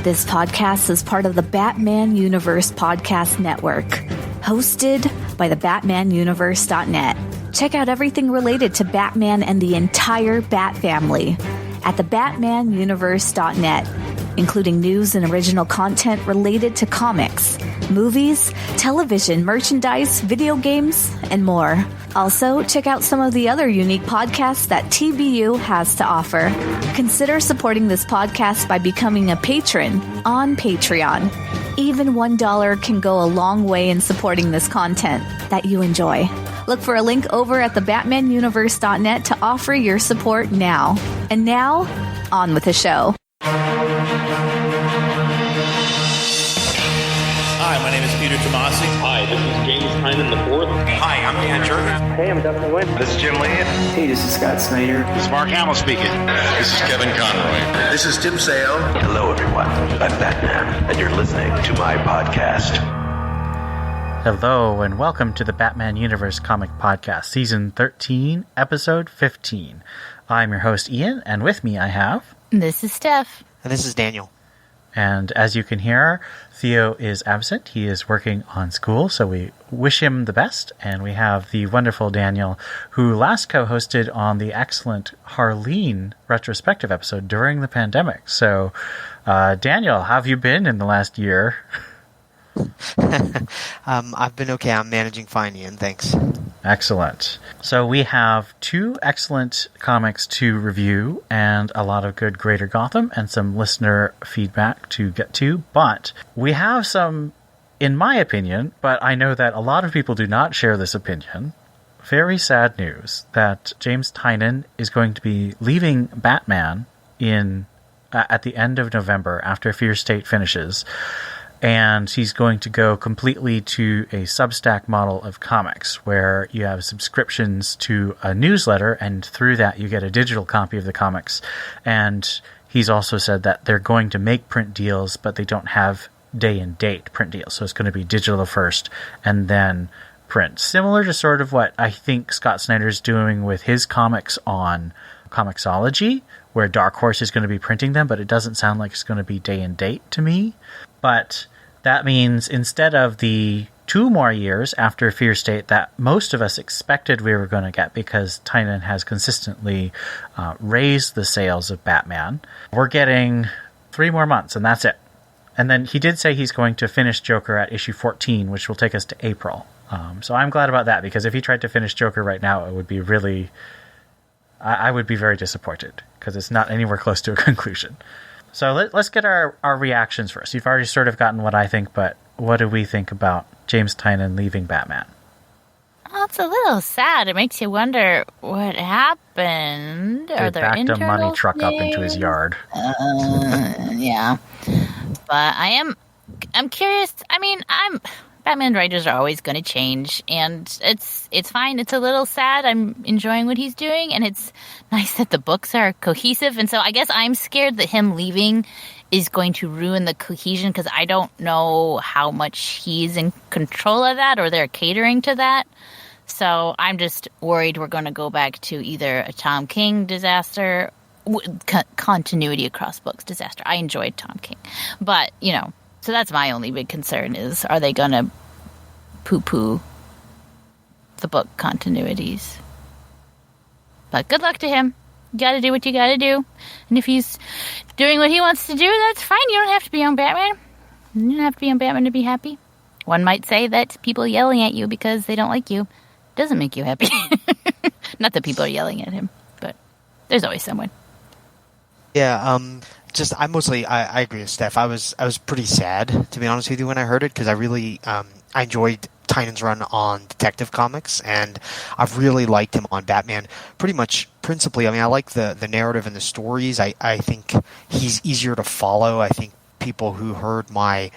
This podcast is part of the Batman Universe Podcast Network, hosted by the BatmanUniverse.net. Check out everything related to Batman and the entire Bat family at the BatmanUniverse.net, including news and original content related to comics, movies, television, merchandise, video games, and more. Also, check out some of the other unique podcasts that TBU has to offer. Consider supporting this podcast by becoming a patron on Patreon. Even $1 can go a long way in supporting this content that you enjoy. Look for a link over at the BatmanUniverse.net to offer your support now. And now, on with the show. Hi, my name is Peter Tomasi. Hi, this is James Tynan IV. Hi, I'm Dan Jurgens. Hey, I'm Dustin Wynn. This is Jim Lehan. Hey, this is Scott Snyder. This is Mark Hamill speaking. This is Kevin Conroy. This is Tim Sale. Hello, everyone. I'm Batman, and you're listening to my podcast. Hello, and welcome to the Batman Universe Comic Podcast, Season 13, Episode 15. I'm your host, Ian, and with me I have... This is Steph. And this is Daniel. And as you can hear, Theo is absent. He is working on school, so we wish him the best. And we have the wonderful Daniel, who last co-hosted on the excellent Harleen retrospective episode during the pandemic. So, Daniel, how have you been in the last year? I've been okay. I'm managing fine, Ian. Thanks. Excellent. So we have two excellent comics to review and a lot of good Greater Gotham and some listener feedback to get to. But we have some, in my opinion, but I know that a lot of people do not share this opinion, very sad news that James Tynan is going to be leaving Batman at the end of November after Fear State finishes. And he's going to go completely to a Substack model of comics where you have subscriptions to a newsletter, and through that you get a digital copy of the comics. And he's also said that they're going to make print deals, but they don't have day and date print deals. So it's going to be digital first and then print. Similar to sort of what I think Scott Snyder's doing with his comics on Comixology, where Dark Horse is going to be printing them, but it doesn't sound like it's going to be day and date to me. But that means instead of the 2 more years after Fear State that most of us expected we were going to get because Tynan has consistently raised the sales of Batman, we're getting 3 more months, and that's it. And then he did say he's going to finish Joker at issue 14, which will take us to April. So I'm glad about that, because if he tried to finish Joker right now, it would be really... I would be very disappointed, because it's not anywhere close to a conclusion. So let's get our reactions first. You've already sort of gotten what I think, but what do we think about James Tynan leaving Batman? Well, it's a little sad. It makes you wonder what happened. They backed a money truck up into his yard. Yeah. But I'm curious. I mean, Batman writers are always going to change, and it's fine. It's a little sad. I'm enjoying what he's doing, and it's nice that the books are cohesive. And so I guess I'm scared that him leaving is going to ruin the cohesion, because I don't know how much he's in control of that or they're catering to that. So I'm just worried we're going to go back to either a Tom King disaster, continuity across books disaster. I enjoyed Tom King, but so that's my only big concern is, are they going to poo-poo the book continuities? But good luck to him. You got to do what you got to do. And if he's doing what he wants to do, that's fine. You don't have to be on Batman. You don't have to be on Batman to be happy. One might say that people yelling at you because they don't like you doesn't make you happy. Not that people are yelling at him, but there's always someone. Yeah, I agree with Steph. I was pretty sad, to be honest with you, when I heard it, because I really I enjoyed Tynan's run on Detective Comics, and I've really liked him on Batman. Pretty much, principally, I mean, I like the narrative and the stories. I think he's easier to follow. I think people who heard my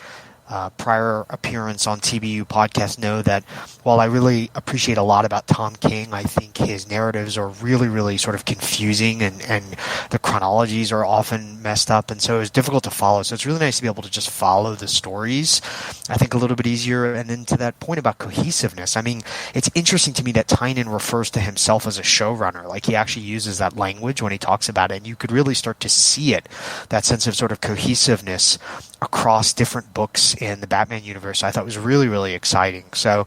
prior appearance on TBU podcast know that while I really appreciate a lot about Tom King, I think his narratives are really, really sort of confusing and the chronologies are often messed up. And so it's difficult to follow. So it's really nice to be able to just follow the stories, I think a little bit easier. And then to that point about cohesiveness, I mean, it's interesting to me that Tynan refers to himself as a showrunner. Like he actually uses that language when he talks about it. And you could really start to see it, that sense of sort of cohesiveness across different books in the Batman universe. I thought was really, really exciting. So,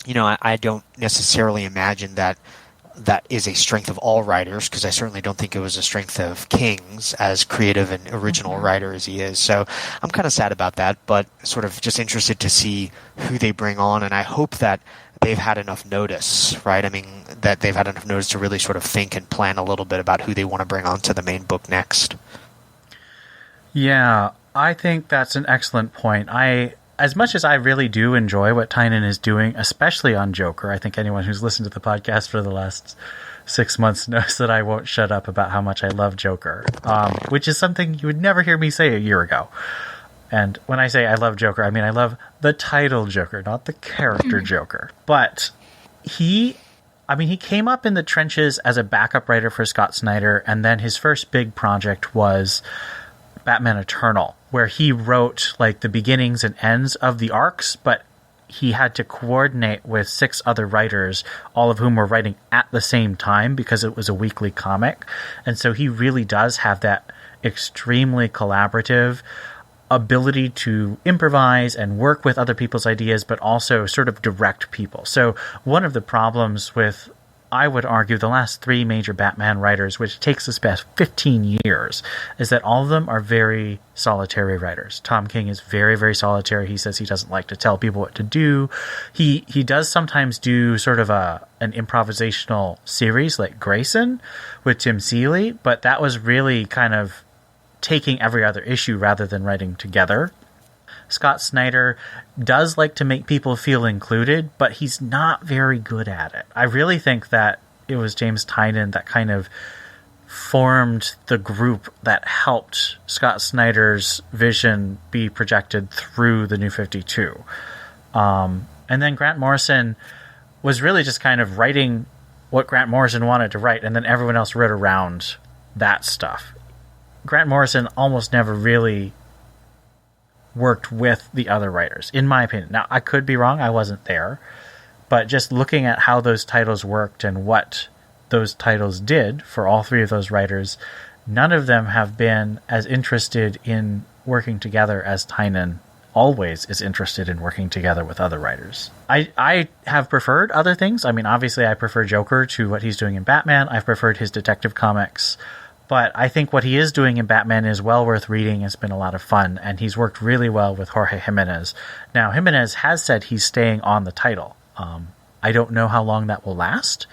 I don't necessarily imagine that is a strength of all writers, because I certainly don't think it was a strength of King's, as creative and original writer as he is. So I'm kind of sad about that, but sort of just interested to see who they bring on, and I hope that they've had enough notice, right? I mean, that they've had enough notice to really sort of think and plan a little bit about who they want to bring onto the main book next. Yeah, I think that's an excellent point. As much as I really do enjoy what Tynan is doing, especially on Joker, I think anyone who's listened to the podcast for the last 6 months knows that I won't shut up about how much I love Joker, which is something you would never hear me say a year ago. And when I say I love Joker, I mean I love the title Joker, not the character Joker. But he came up in the trenches as a backup writer for Scott Snyder, and then his first big project was Batman Eternal, where he wrote like the beginnings and ends of the arcs, but he had to coordinate with 6 other writers, all of whom were writing at the same time because it was a weekly comic. And so he really does have that extremely collaborative ability to improvise and work with other people's ideas, but also sort of direct people. So one of the problems with, I would argue, the last 3 major Batman writers, which takes us past 15 years, is that all of them are very solitary writers. Tom King is very, very solitary. He says he doesn't like to tell people what to do. He does sometimes do sort of an improvisational series like Grayson with Tim Seeley, but that was really kind of taking every other issue rather than writing together. Scott Snyder does like to make people feel included, but he's not very good at it. I really think that it was James Tynan that kind of formed the group that helped Scott Snyder's vision be projected through the New 52. And then Grant Morrison was really just kind of writing what Grant Morrison wanted to write, and then everyone else wrote around that stuff. Grant Morrison almost never really worked with the other writers, in my opinion. Now, I could be wrong. I wasn't there. But just looking at how those titles worked and what those titles did for all 3 of those writers, none of them have been as interested in working together as Tynan always is interested in working together with other writers. I have preferred other things. I mean, obviously, I prefer Joker to what he's doing in Batman. I've preferred his detective comics. But I think what he is doing in Batman is well worth reading. It's been a lot of fun, and he's worked really well with Jorge Jimenez. Now, Jimenez has said he's staying on the title. I don't know how long that will last,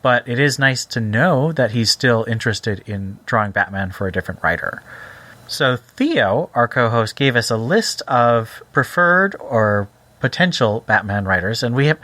but it is nice to know that he's still interested in drawing Batman for a different writer. So Theo, our co-host, gave us a list of preferred or potential Batman writers, and we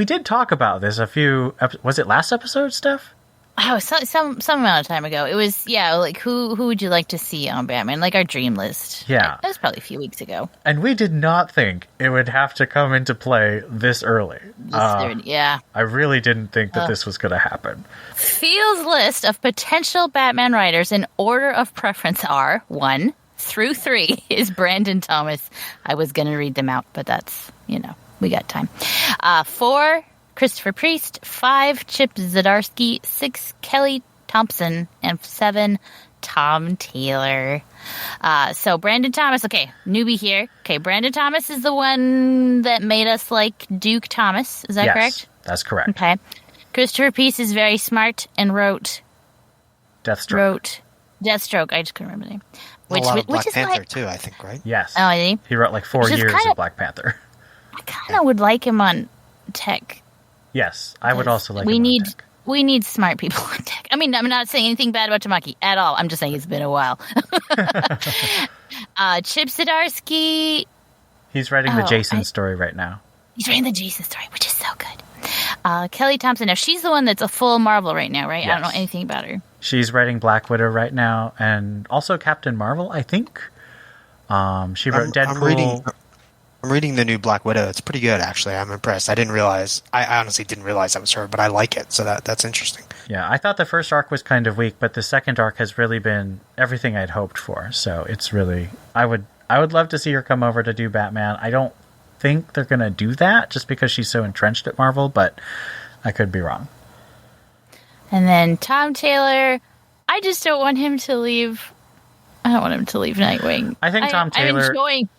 did talk about this a few... Was it last episode, Steph? Oh, some amount of time ago. It was, like, who would you like to see on Batman? Like our dream list. Yeah. That was probably a few weeks ago. And we did not think it would have to come into play this early. Yeah. I really didn't think that this was going to happen. Theo's list of potential Batman writers in order of preference are 1 through 3 is Brandon Thomas. I was going to read them out, but that's, we got time. 4... Christopher Priest, 5, Chip Zdarsky, 6, Kelly Thompson, and 7, Tom Taylor. So Brandon Thomas, okay, newbie here. Okay, Brandon Thomas is the one that made us like Duke Thomas. Is that correct? Yes, that's correct. Okay. Christopher Priest is very smart and wrote Deathstroke. I just couldn't remember the name. A lot of Black is Panther too, I think, right? Yes. Oh, is he wrote like 4 years of Black Panther. I kind of would like him on tech. Yes, I would also like we need smart people on tech. I mean, I'm not saying anything bad about Tamaki at all. I'm just saying it's been a while. Chip Zdarsky. He's writing the Jason story right now. He's writing the Jason story, which is so good. Kelly Thompson. Now, she's the one that's a full Marvel right now, right? Yes. I don't know anything about her. She's writing Black Widow right now, and also Captain Marvel, I think. She wrote Deadpool. I'm reading the new Black Widow. It's pretty good, actually. I'm impressed. I honestly didn't realize that was her, but I like it, so that's interesting. Yeah, I thought the first arc was kind of weak, but the second arc has really been everything I'd hoped for. So it's really, I would love to see her come over to do Batman. I don't think they're going to do that just because she's so entrenched at Marvel, but I could be wrong. And then Tom Taylor, I just don't want him to leave. I don't want him to leave Nightwing. I think Tom Taylor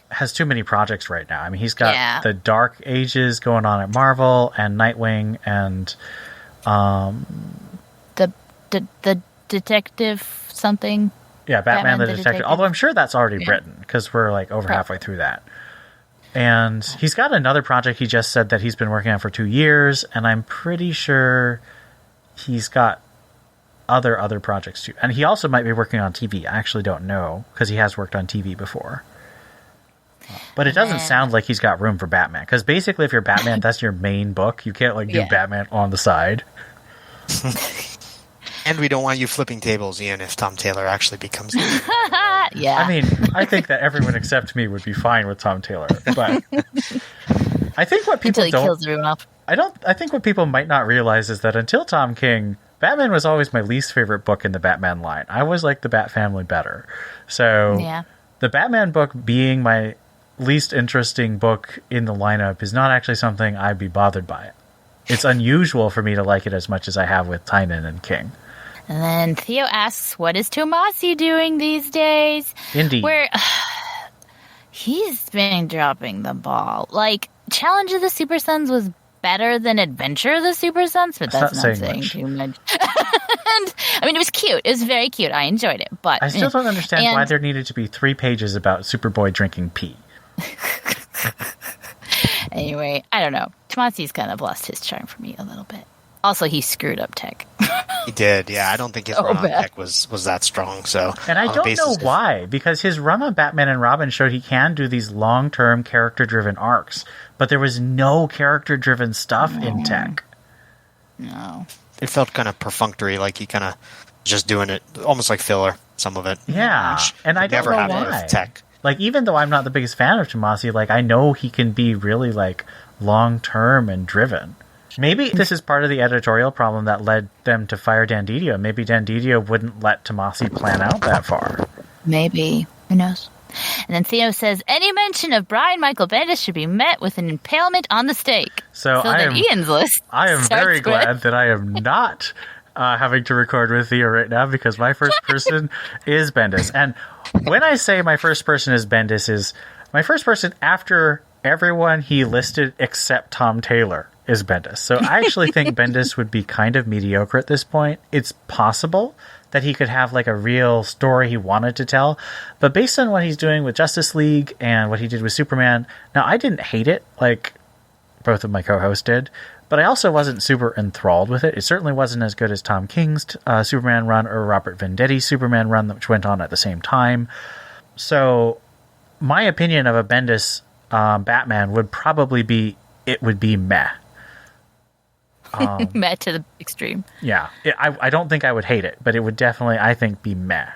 has too many projects right now. I mean, he's got the Dark Ages going on at Marvel and Nightwing and the detective something. Yeah, Batman the Detective. Although I'm sure that's already written because we're like over halfway through that. And he's got another project he just said that he's been working on for 2 years, and I'm pretty sure he's got other projects too. And he also might be working on TV. I actually don't know because he has worked on TV before. But it doesn't sound like he's got room for Batman because basically if you're Batman, that's your main book. You can't like do Batman on the side. And we don't want you flipping tables, Ian, if Tom Taylor actually becomes... Yeah. I mean, I think that everyone except me would be fine with Tom Taylor, but I think what people kills everyone off. I think what people might not realize is that until Tom King, Batman was always my least favorite book in the Batman line. I always liked the Bat Family better. So the Batman book being my least interesting book in the lineup is not actually something I'd be bothered by. It's unusual for me to like it as much as I have with Tynan and King. And then Theo asks, what is Tomasi doing these days? Indeed. Where he's been dropping the ball. Like, Challenge of the Super Sons was better than Adventure of the Super Sons, but that's not saying too much. And, I mean, it was cute. It was very cute. I enjoyed it. But I still don't understand why there needed to be 3 pages about Superboy drinking pee. Anyway, I don't know. Tomasi's kind of lost his charm for me a little bit. Also, he screwed up Tech. He did, yeah. I don't think his run on Tech was that strong. So, and I don't know why, because his run on Batman and Robin showed he can do these long-term character-driven arcs, but there was no character-driven stuff in Tech. No. It felt kind of perfunctory, like he kind of just doing it, almost like filler, some of it. Yeah, and I don't never know happened why. with Tech. Like, even though I'm not the biggest fan of Tomasi, like, I know he can be really, like, long-term and driven. Maybe this is part of the editorial problem that led them to fire Dan Didio. Maybe Dan Didio wouldn't let Tomasi plan out that far. Maybe. Who knows? And then Theo says, any mention of Brian Michael Bendis should be met with an impalement on the stake. So Ian's list I am very glad that I am not having to record with Theo right now because my first person is Bendis. And when I say my first person is Bendis, is my first person after everyone he listed except Tom Taylor is Bendis. So I actually think Bendis would be kind of mediocre at this point. It's possible that he could have like a real story he wanted to tell, but based on what he's doing with Justice League and what he did with Superman, now I didn't hate it like both of my co-hosts did, but I also wasn't super enthralled with it. It certainly wasn't as good as Tom King's Superman run or Robert Venditti's Superman run, which went on at the same time. So my opinion of a Bendis Batman would probably be, it would be meh. Meh to the extreme. Yeah. I don't think I would hate it, but it would definitely, I think, be meh.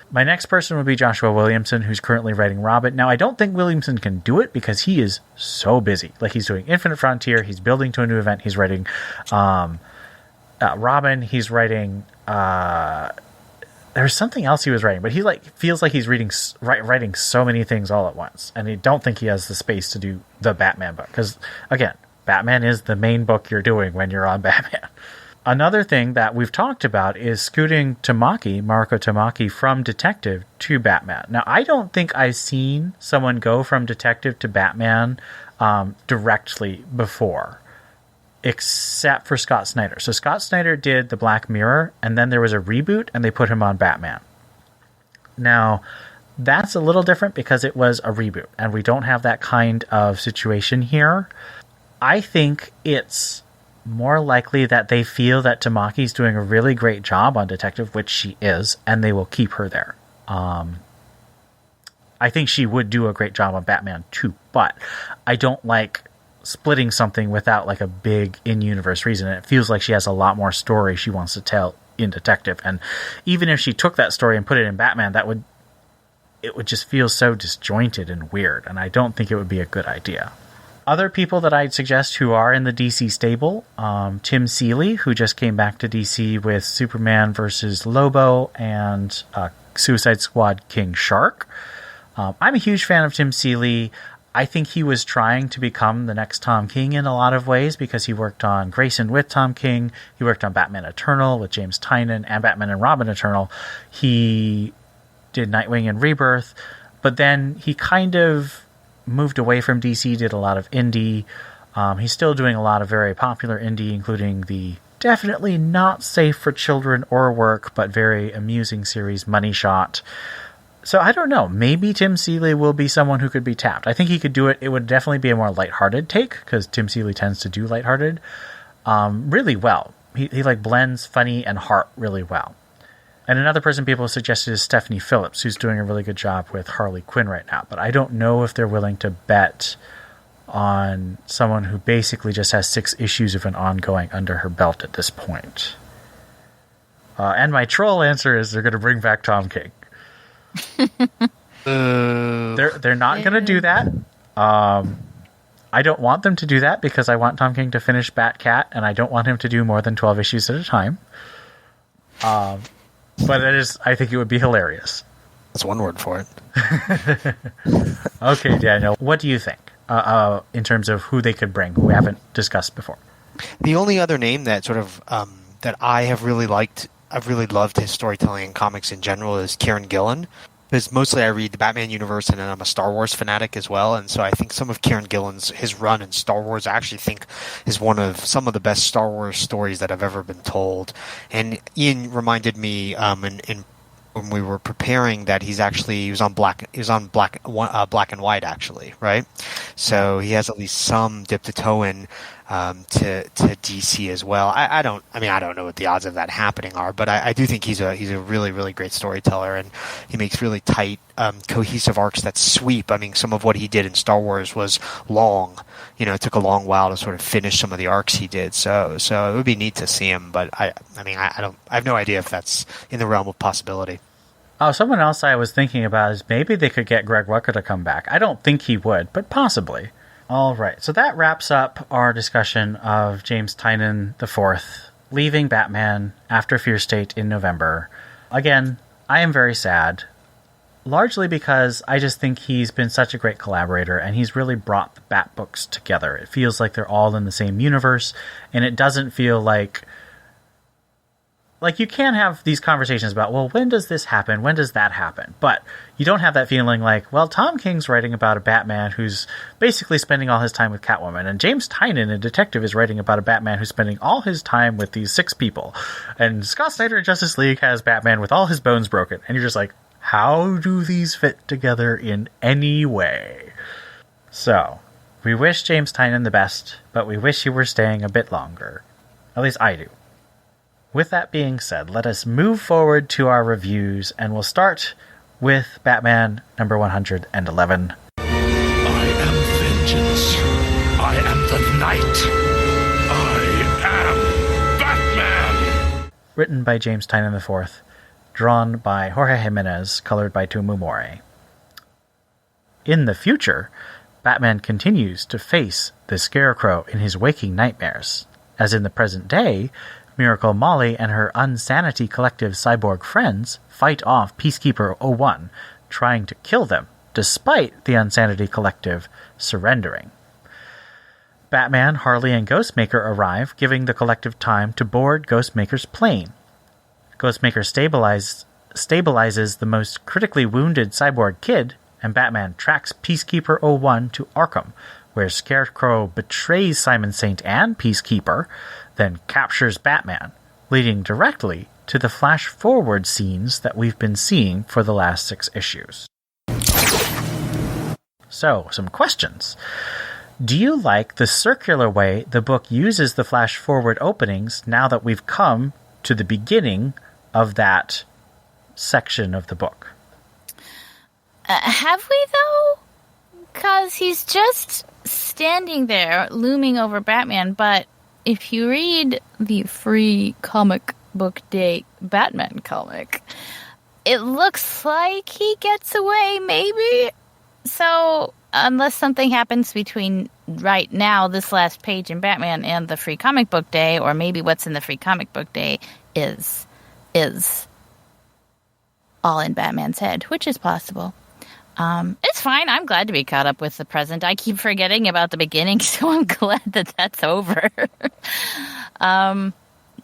My next person would be Joshua Williamson, who's currently writing Robin. Now, I don't think Williamson can do it because he is so busy. Like, he's doing Infinite Frontier, he's building to a new event, he's writing Robin, he's writing... there's something else he was writing, but he feels like he's writing so many things all at once, and I don't think he has the space to do the Batman book. Because, again, Batman is the main book you're doing when you're on Batman. Another thing that we've talked about is scooting Mariko Tamaki, from Detective to Batman. Now, I don't think I've seen someone go from Detective to Batman directly before, except for Scott Snyder. So Scott Snyder did the Black Mirror, and then there was a reboot, and they put him on Batman. Now, that's a little different because it was a reboot, and we don't have that kind of situation here. I think it's more likely that they feel that Tamaki's doing a really great job on Detective, which she is, and they will keep her there. I think she would do a great job on Batman too, but I don't like splitting something without like a big in-universe reason. And it feels like she has a lot more story she wants to tell in Detective, and even if she took that story and put it in Batman, that would it would just feel so disjointed and weird, and I don't think it would be a good idea. Other people that I'd suggest who are in the DC stable, Tim Seeley, who just came back to DC with Superman vs. Lobo and Suicide Squad King Shark. I'm a huge fan of Tim Seeley. I think he was trying to become the next Tom King in a lot of ways because he worked on Grayson with Tom King. He worked on Batman Eternal with James Tynion and Batman and Robin Eternal. He did Nightwing and Rebirth, but then he kind of moved away from DC, did a lot of indie. He's still doing a lot of very popular indie, including the definitely not safe for children or work, but very amusing series Money Shot. So I don't know. Maybe Tim Seeley will be someone who could be tapped. I think he could do it. It would definitely be a more lighthearted take, because Tim Seeley tends to do lighthearted really well. He like blends funny and heart really well. And another person people suggested is Stephanie Phillips, who's doing a really good job with Harley Quinn right now. But I don't know if they're willing to bet on someone who basically just has 6 issues of an ongoing under her belt at this point. And my troll answer is they're going to bring back Tom King. They're not going to do that. I don't want them to do that because I want Tom King to finish Batcat, and I don't want him to do more than 12 issues at a time. But I think it would be hilarious. That's one word for it. Okay, Daniel, what do you think in terms of who they could bring, who we haven't discussed before? The only other name that sort of that I have really liked, I've really loved his storytelling in comics in general, is Kieran Gillen. Because mostly I read the Batman universe, and then I'm a Star Wars fanatic as well. And so I think some of Kieran Gillen's his run in Star Wars I actually think is one of some of the best Star Wars stories that have ever been told. And Ian reminded me in when we were preparing that he was on black and white actually, right? So he has at least some dip to toe in to DC as well. I don't know what the odds of that happening are, but I do think he's a really, really great storyteller, and he makes really tight, cohesive arcs that sweep. I mean, some of what he did in Star Wars was long. You know, it took a long while to sort of finish some of the arcs he did. So it would be neat to see him, but I have no idea if that's in the realm of possibility. Oh, someone else I was thinking about is maybe they could get Greg Rucka to come back. I don't think he would, but possibly. All right, so that wraps up our discussion of James Tynion IV leaving Batman after Fear State in November. Again, I am very sad, largely because I just think he's been such a great collaborator, and he's really brought the Bat books together. It feels like they're all in the same universe, and it doesn't feel like you can have these conversations about, well, when does this happen? When does that happen? But you don't have that feeling like, well, Tom King's writing about a Batman who's basically spending all his time with Catwoman, and James Tynion, a detective, is writing about a Batman who's spending all his time with these 6 people. And Scott Snyder in Justice League has Batman with all his bones broken. And you're just like, how do these fit together in any way? So, we wish James Tynion the best, but we wish he were staying a bit longer. At least I do. With that being said, let us move forward to our reviews, and we'll start with Batman number 111. I am vengeance. I am the night. I am Batman. Written by James Tynion IV, drawn by Jorge Jimenez, colored by Tumu Mori. In the future, Batman continues to face the Scarecrow in his waking nightmares. As in the present day, Miracle Molly and her Unsanity Collective cyborg friends fight off Peacekeeper 01, trying to kill them, despite the Unsanity Collective surrendering. Batman, Harley, and Ghostmaker arrive, giving the collective time to board Ghostmaker's plane. Ghostmaker stabilizes the most critically wounded cyborg Kid, and Batman tracks Peacekeeper 01 to Arkham, where Scarecrow betrays Simon Saint and Peacekeeper, then captures Batman, leading directly to the flash-forward scenes that we've been seeing for the last 6 issues. So, some questions. Do you like the circular way the book uses the flash-forward openings now that we've come to the beginning of that section of the book? Have we, though? Because he's just standing there, looming over Batman, but if you read the free comic book day Batman comic, it looks like he gets away, maybe. So, unless something happens between right now, this last page in Batman, and the Free Comic Book Day, or maybe what's in the Free Comic Book Day is all in Batman's head, which is possible. It's fine. I'm glad to be caught up with the present. I keep forgetting about the beginning, so I'm glad that that's over. Not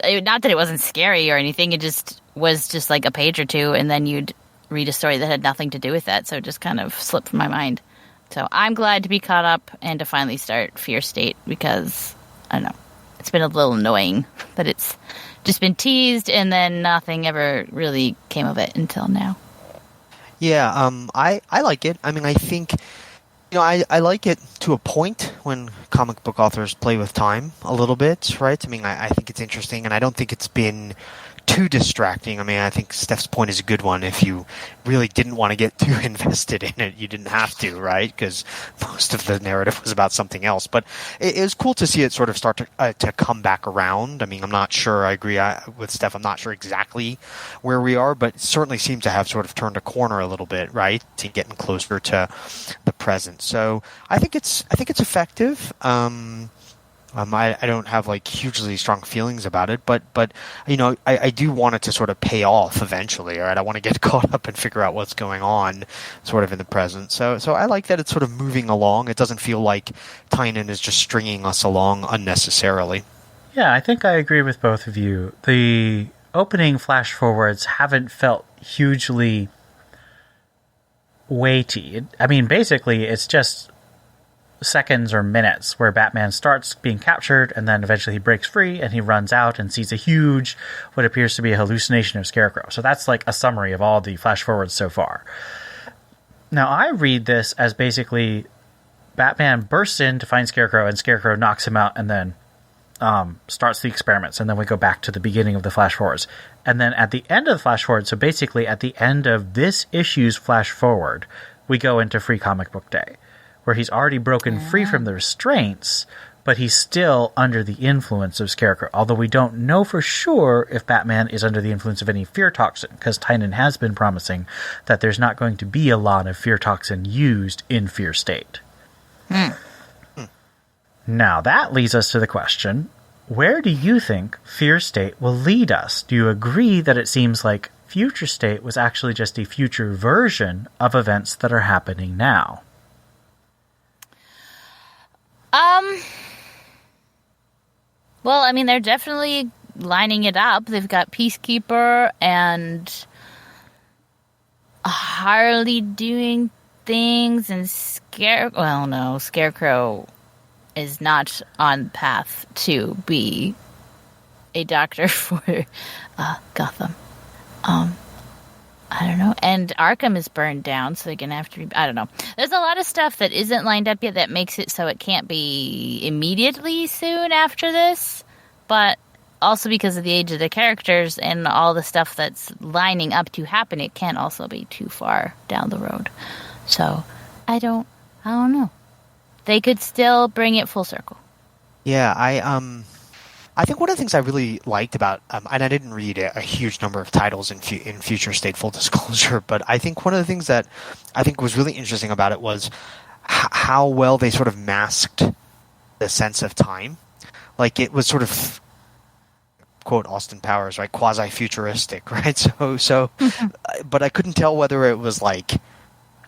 that it wasn't scary or anything. It just was just like a page or two, and then you'd read a story that had nothing to do with that, so it just kind of slipped from my mind. So I'm glad to be caught up and to finally start Fear State, because, I don't know, it's been a little annoying that it's just been teased and then nothing ever really came of it until now. Yeah, I like it. I mean, I think, I like it to a point when comic book authors play with time a little bit, right? I mean, I think it's interesting, and I don't think it's been too distracting. I mean, I think Steph's point is a good one. If you really didn't want to get too invested in it, you didn't have to, right? Because most of the narrative was about something else. But it was cool to see it sort of start to come back around. I mean, I'm not sure. I agree with Steph. I'm not sure exactly where we are, but it certainly seems to have sort of turned a corner a little bit, right? To getting closer to the present. So I think it's effective. I don't have like hugely strong feelings about it, but I do want it to sort of pay off eventually, right? I want to get caught up and figure out what's going on sort of in the present. So I like that it's sort of moving along. It doesn't feel like Tynion is just stringing us along unnecessarily. Yeah, I think I agree with both of you. The opening flash forwards haven't felt hugely weighty. I mean, basically, it's just seconds or minutes where Batman starts being captured, and then eventually he breaks free and he runs out and sees a huge, what appears to be a hallucination of Scarecrow. So that's like a summary of all the flash forwards so far. Now I read this as basically Batman bursts in to find Scarecrow, and Scarecrow knocks him out and then starts the experiments, and then we go back to the beginning of the flash forwards. And then at the end of the flash forward, so basically at the end of this issue's flash forward, we go into Free Comic Book Day, where he's already broken free from the restraints, but he's still under the influence of Scarecrow. Although we don't know for sure if Batman is under the influence of any fear toxin, because Tynion has been promising that there's not going to be a lot of fear toxin used in Fear State. Now, that leads us to the question, where do you think Fear State will lead us? Do you agree that it seems like Future State was actually just a future version of events that are happening now? Well, I mean, they're definitely lining it up. They've got Peacekeeper and Harley doing things, and Scarecrow is not on path to be a doctor for Gotham. I don't know. And Arkham is burned down, so they're going to have to I don't know. There's a lot of stuff that isn't lined up yet that makes it so it can't be immediately soon after this, but also because of the age of the characters and all the stuff that's lining up to happen, it can't also be too far down the road. So, I don't know. They could still bring it full circle. Yeah, I think one of the things I really liked about, and I didn't read a huge number of titles in Future State, full disclosure, but I think one of the things that I think was really interesting about it was how well they sort of masked the sense of time. Like, it was sort of, quote Austin Powers, right, quasi-futuristic, right? So, but I couldn't tell whether it was like,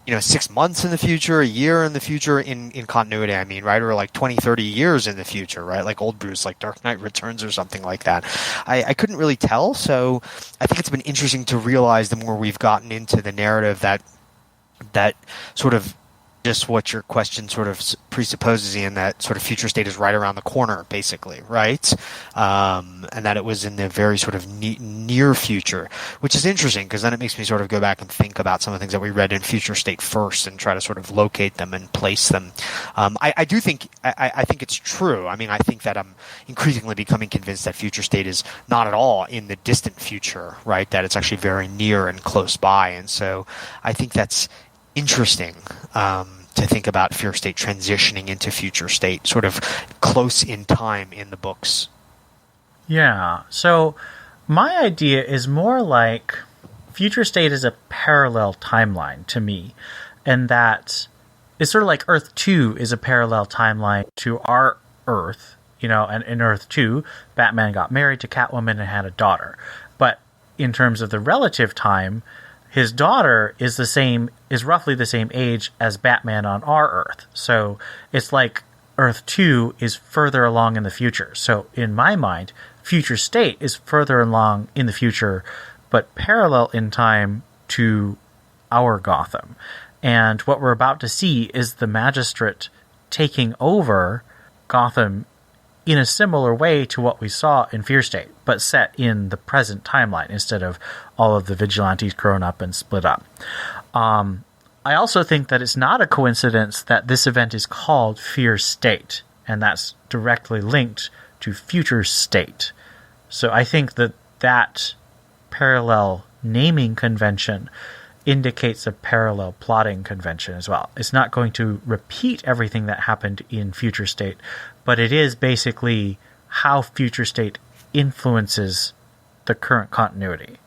6 months in the future, a year in the future, in continuity, I mean, right? Or like 20, 30 years in the future, right? Like old Bruce, like Dark Knight Returns or something like that. I couldn't really tell, so I think it's been interesting to realize the more we've gotten into the narrative that sort of just what your question sort of presupposes, in that sort of Future State is right around the corner, basically, right? And that it was in the very sort of near future, which is interesting because then it makes me sort of go back and think about some of the things that we read in Future State first and try to sort of locate them and place them. I do think I think it's true. I mean, I think that I'm increasingly becoming convinced that Future State is not at all in the distant future, right? That it's actually very near and close by, and so I think that's interesting to think about Fear State transitioning into Future State, sort of close in time in the books. Yeah, so my idea is more like Future State is a parallel timeline to me, and that it's sort of like Earth 2 is a parallel timeline to our Earth, and in Earth 2, Batman got married to Catwoman and had a daughter. But in terms of the relative time, his daughter is roughly the same age as Batman on our Earth. So it's like Earth 2 is further along in the future. So in my mind, Future State is further along in the future, but parallel in time to our Gotham. And what we're about to see is the Magistrate taking over Gotham in a similar way to what we saw in Fear State, but set in the present timeline instead of all of the vigilantes grown up and split up. I also think that it's not a coincidence that this event is called Fear State, and that's directly linked to Future State. So I think that parallel naming convention indicates a parallel plotting convention as well. It's not going to repeat everything that happened in Future State, but it is basically how Future State influences the current continuity.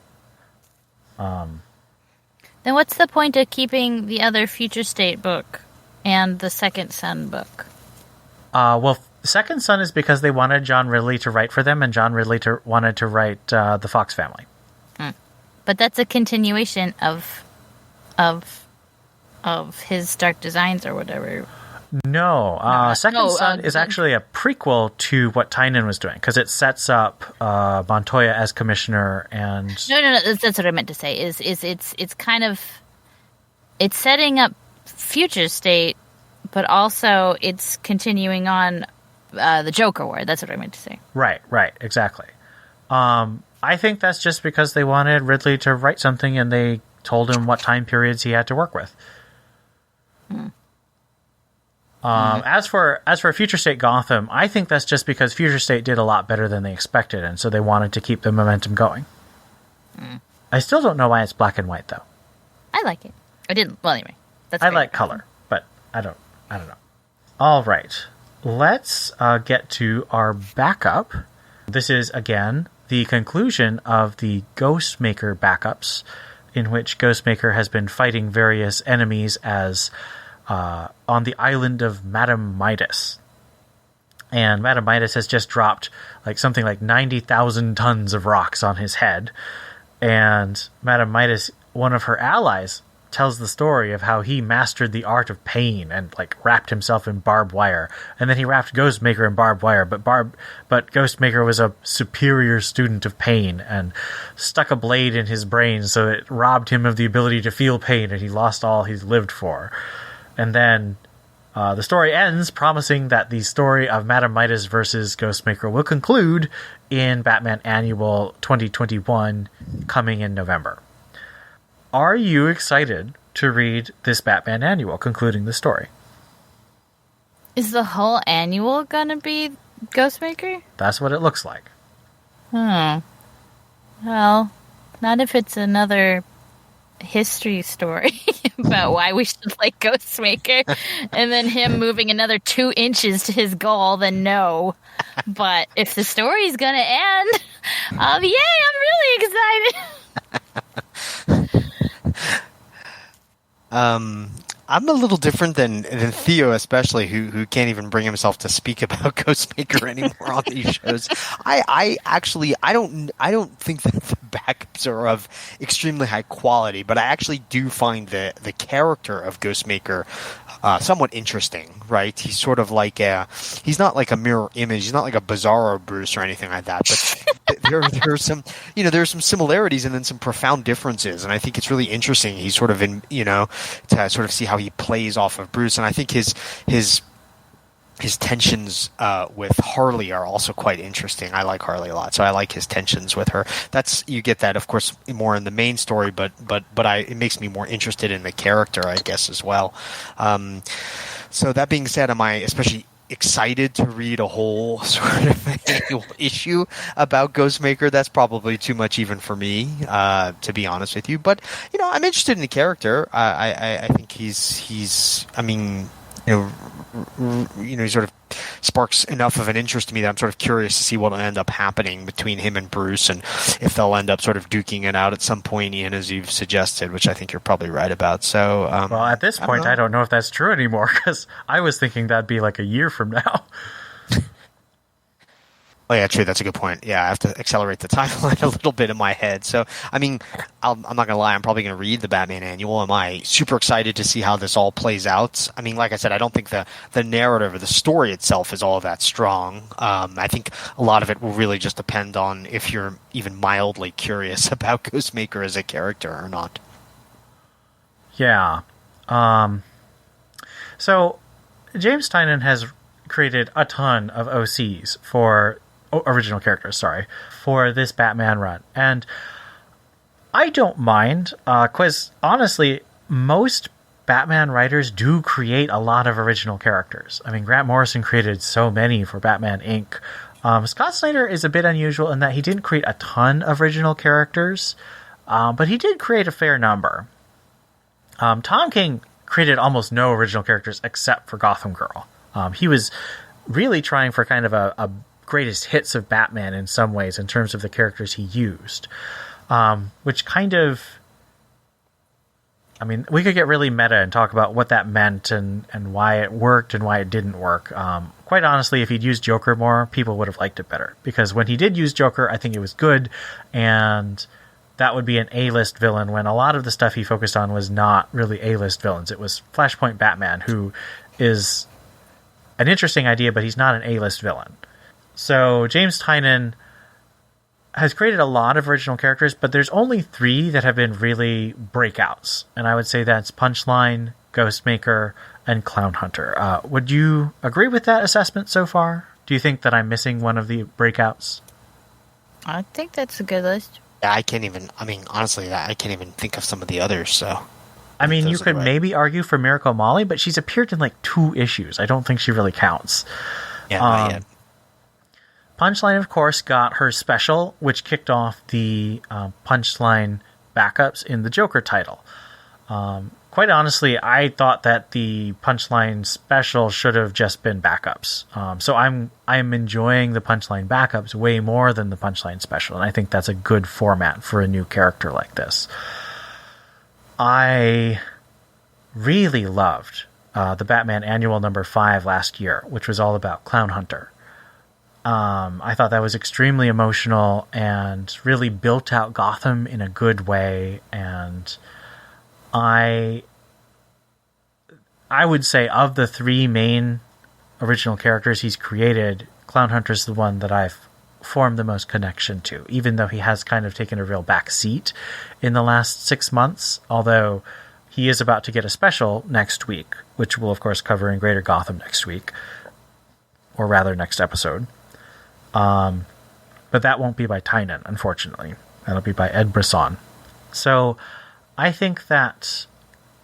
Then what's the point of keeping the other Future State book and the Second Son book? Well, Second Son is because they wanted John Ridley to write for them, and John Ridley wanted to write the Fox Family. But that's a continuation of his Dark Designs or whatever. No, Second Son is actually a prequel to what Tynion was doing, because it sets up Montoya as commissioner and... No, that's what I meant to say, is it's kind of... It's setting up Future State, but also it's continuing on the Joker War. That's what I meant to say. Right, exactly. I think that's just because they wanted Ridley to write something and they told him what time periods he had to work with. As for Future State Gotham, I think that's just because Future State did a lot better than they expected, and so they wanted to keep the momentum going. I still don't know why it's black and white, though. I like it. I didn't. Well, anyway, I like color, but I don't know. All right, let's get to our backup. This is again the conclusion of the Ghostmaker backups, in which Ghostmaker has been fighting various enemies as on the island of Madame Midas. And Madame Midas has just dropped something like 90,000 tons of rocks on his head. And Madame Midas, one of her allies, tells the story of how he mastered the art of pain and wrapped himself in barbed wire. And then he wrapped Ghostmaker in barbed wire, but Ghostmaker was a superior student of pain and stuck a blade in his brain, so it robbed him of the ability to feel pain, and he lost all he's lived for. And then the story ends promising that the story of Madame Midas versus Ghostmaker will conclude in Batman Annual 2021 coming in November. Are you excited to read this Batman Annual concluding the story? Is the whole annual gonna be Ghostmaker? That's what it looks like. Well, not if it's another history story about why we should like Ghostmaker and then him moving another 2 inches to his goal, then no. But if the story's gonna end, yay, I'm really excited. I'm a little different than Theo, especially who can't even bring himself to speak about Ghostmaker anymore on these shows. I don't think that the backups are of extremely high quality, but I actually do find the character of Ghostmaker somewhat interesting, right? He's sort of he's not like a mirror image, he's not like a Bizarro Bruce or anything like that, but there's some similarities and then some profound differences, and I think it's really interesting. He's sort of to sort of see how he plays off of Bruce, and I think his tensions with Harley are also quite interesting. I like Harley a lot, so I like his tensions with her. You get that, of course, more in the main story, but it makes me more interested in the character, I guess, as well. So that being said, am I especially excited to read a whole sort of annual issue about Ghostmaker? That's probably too much even for me, to be honest with you. But I'm interested in the character. I think he's. I mean, he's sort of sparks enough of an interest to me that I'm sort of curious to see what will end up happening between him and Bruce, and if they'll end up sort of duking it out at some point, Ian, as you've suggested, which I think you're probably right about. So, well, at this point, I don't know if that's true anymore, because I was thinking that'd be like a year from now. Oh yeah, true. That's a good point. Yeah, I have to accelerate the timeline a little bit in my head. So, I mean, I'm not gonna lie. I'm probably gonna read the Batman annual. Am I super excited to see how this all plays out? I mean, like I said, I don't think the narrative or the story itself is all that strong. I think a lot of it will really just depend on if you're even mildly curious about Ghostmaker as a character or not. Yeah. So, James Tynion has created a ton of OCs for original characters, for this Batman run. And I don't mind, because honestly, most Batman writers do create a lot of original characters. I mean, Grant Morrison created so many for Batman Inc. Scott Snyder is a bit unusual in that he didn't create a ton of original characters, but he did create a fair number. Tom King created almost no original characters except for Gotham Girl. He was really trying for kind of a greatest hits of Batman in some ways in terms of the characters he used, which kind of, I mean, we could get really meta and talk about what that meant and why it worked and why it didn't work. Quite honestly, if he'd used Joker more, people would have liked it better, because when he did use Joker, I think it was good, and that would be an A-list villain when a lot of the stuff he focused on was not really A-list villains. It was Flashpoint Batman, who is an interesting idea, but he's not an A-list villain. So James Tynion has created a lot of original characters, but there's only 3 that have been really breakouts. And I would say that's Punchline, Ghostmaker, and Clown Hunter. Would you agree with that assessment so far? Do you think that I'm missing one of the breakouts? I think that's a good list. Yeah, I can't even think of some of the others, so. I mean, you could maybe argue for Miracle Molly, but she's appeared in like 2 issues. I don't think she really counts. Yeah, not yet. Punchline, of course, got her special, which kicked off the Punchline backups in the Joker title. Quite honestly, I thought that the Punchline special should have just been backups. So I'm enjoying the Punchline backups way more than the Punchline special, and I think that's a good format for a new character like this. I really loved the Batman Annual number 5 last year, which was all about Clown Hunter. I thought that was extremely emotional and really built out Gotham in a good way. And I would say of the 3 main original characters he's created, Clown Hunter's the one that I've formed the most connection to, even though he has kind of taken a real back seat in the last 6 months, although he is about to get a special next week, which we'll of course cover in Greater Gotham next week, or rather next episode. But that won't be by Tynion, unfortunately. That'll be by Ed Brisson. So I think that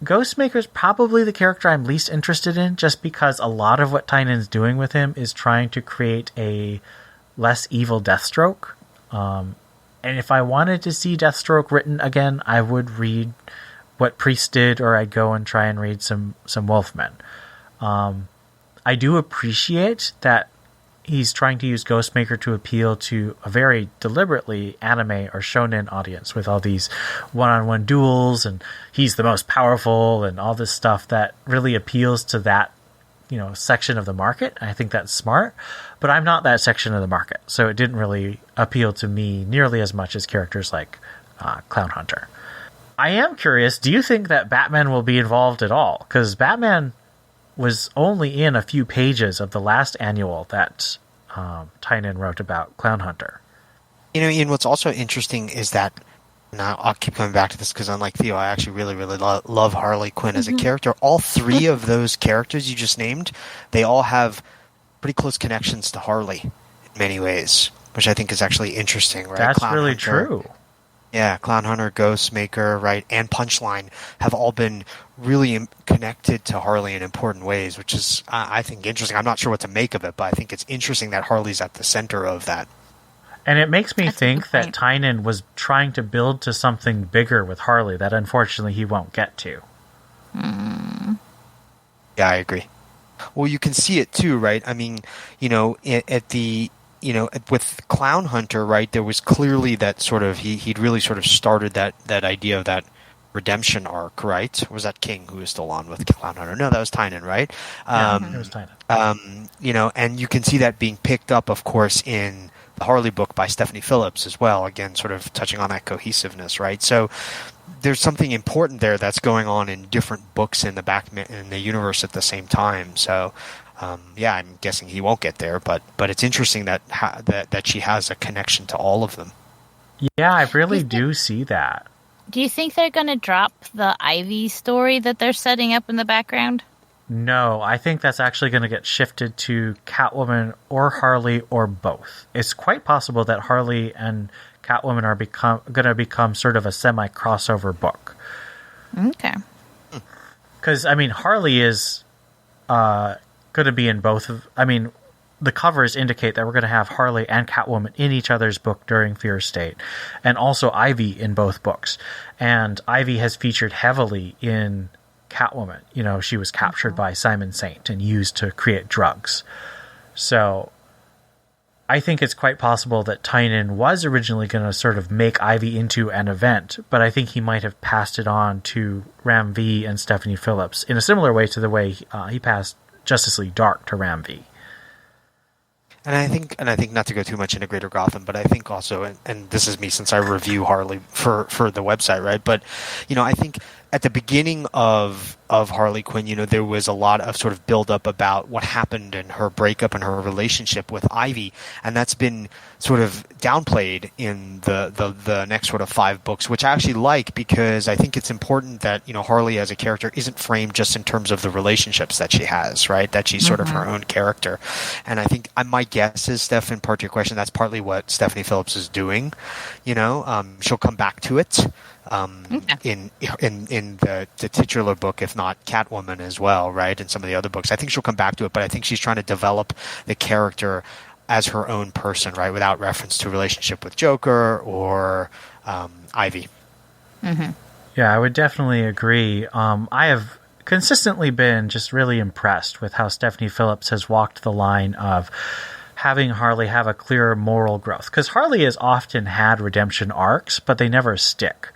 Ghostmaker is probably the character I'm least interested in, just because a lot of what Tynion's doing with him is trying to create a less evil Deathstroke. And if I wanted to see Deathstroke written again, I would read what Priest did, or I'd go and try and read some Wolfmen. I do appreciate that he's trying to use Ghostmaker to appeal to a very deliberately anime or shonen audience with all these one-on-one duels, and he's the most powerful and all this stuff that really appeals to that, section of the market. I think that's smart, but I'm not that section of the market, so it didn't really appeal to me nearly as much as characters like Clown Hunter. I am curious, do you think that Batman will be involved at all? Because Batman was only in a few pages of the last annual that Tynion wrote about Clown Hunter. Ian, what's also interesting is that, and I'll keep coming back to this because unlike Theo, I actually really, really love Harley Quinn as a character. All 3 of those characters you just named, they all have pretty close connections to Harley in many ways, which I think is actually interesting, right? That's Clown really Hunter, true. Yeah, Clown Hunter, Ghostmaker, right, and Punchline have all been really connected to Harley in important ways, which is, I think, interesting. I'm not sure what to make of it, but I think it's interesting that Harley's at the center of that. And it makes me think that Tynion was trying to build to something bigger with Harley that unfortunately he won't get to. Yeah, I agree. Well, you can see it too, right? I mean, at the with Clown Hunter, right? There was clearly that sort of he'd really sort of started that idea of that redemption arc, right? Or was that King who was still on with Clown Hunter? No, that was Tynan, right? It was Tynan. And you can see that being picked up, of course, in the Harley book by Stephanie Phillips as well. Again, sort of touching on that cohesiveness, right? So there's something important there that's going on in different books in the universe at the same time. So, I'm guessing he won't get there, but it's interesting that she has a connection to all of them. Yeah, I really do see that. Do you think they're going to drop the Ivy story that they're setting up in the background? No, I think that's actually going to get shifted to Catwoman or Harley or both. It's quite possible that Harley and Catwoman are going to become sort of a semi-crossover book. Okay. Because, I mean, Harley is going to be in both of... I mean, the covers indicate that we're going to have Harley and Catwoman in each other's book during Fear State. And also Ivy in both books. And Ivy has featured heavily in Catwoman. She was captured by Simon Saint and used to create drugs. So I think it's quite possible that Tynan was originally going to sort of make Ivy into an event, but I think he might have passed it on to Ram V and Stephanie Phillips in a similar way to the way he passed Justice League Dark to Ram V. And I think not to go too much into Greater Gotham, but I think also, and this is me since I review Harley for the website, right? But I think at the beginning of Harley Quinn, there was a lot of sort of build up about what happened in her breakup and her relationship with Ivy, and that's been sort of downplayed in the next sort of 5 books, which I actually like because I think it's important that Harley as a character isn't framed just in terms of the relationships that she has, right? That she's sort of her own character, and I think my guess is, Steph, in part to your question, that's partly what Stephanie Phillips is doing. She'll come back to it. In the titular book, if not Catwoman as well, right? And some of the other books, I think she'll come back to it, but I think she's trying to develop the character as her own person, right? Without reference to relationship with Joker or Ivy. Mm-hmm. Yeah, I would definitely agree. I have consistently been just really impressed with how Stephanie Phillips has walked the line of having Harley have a clear moral growth. Because Harley has often had redemption arcs, but they never stick.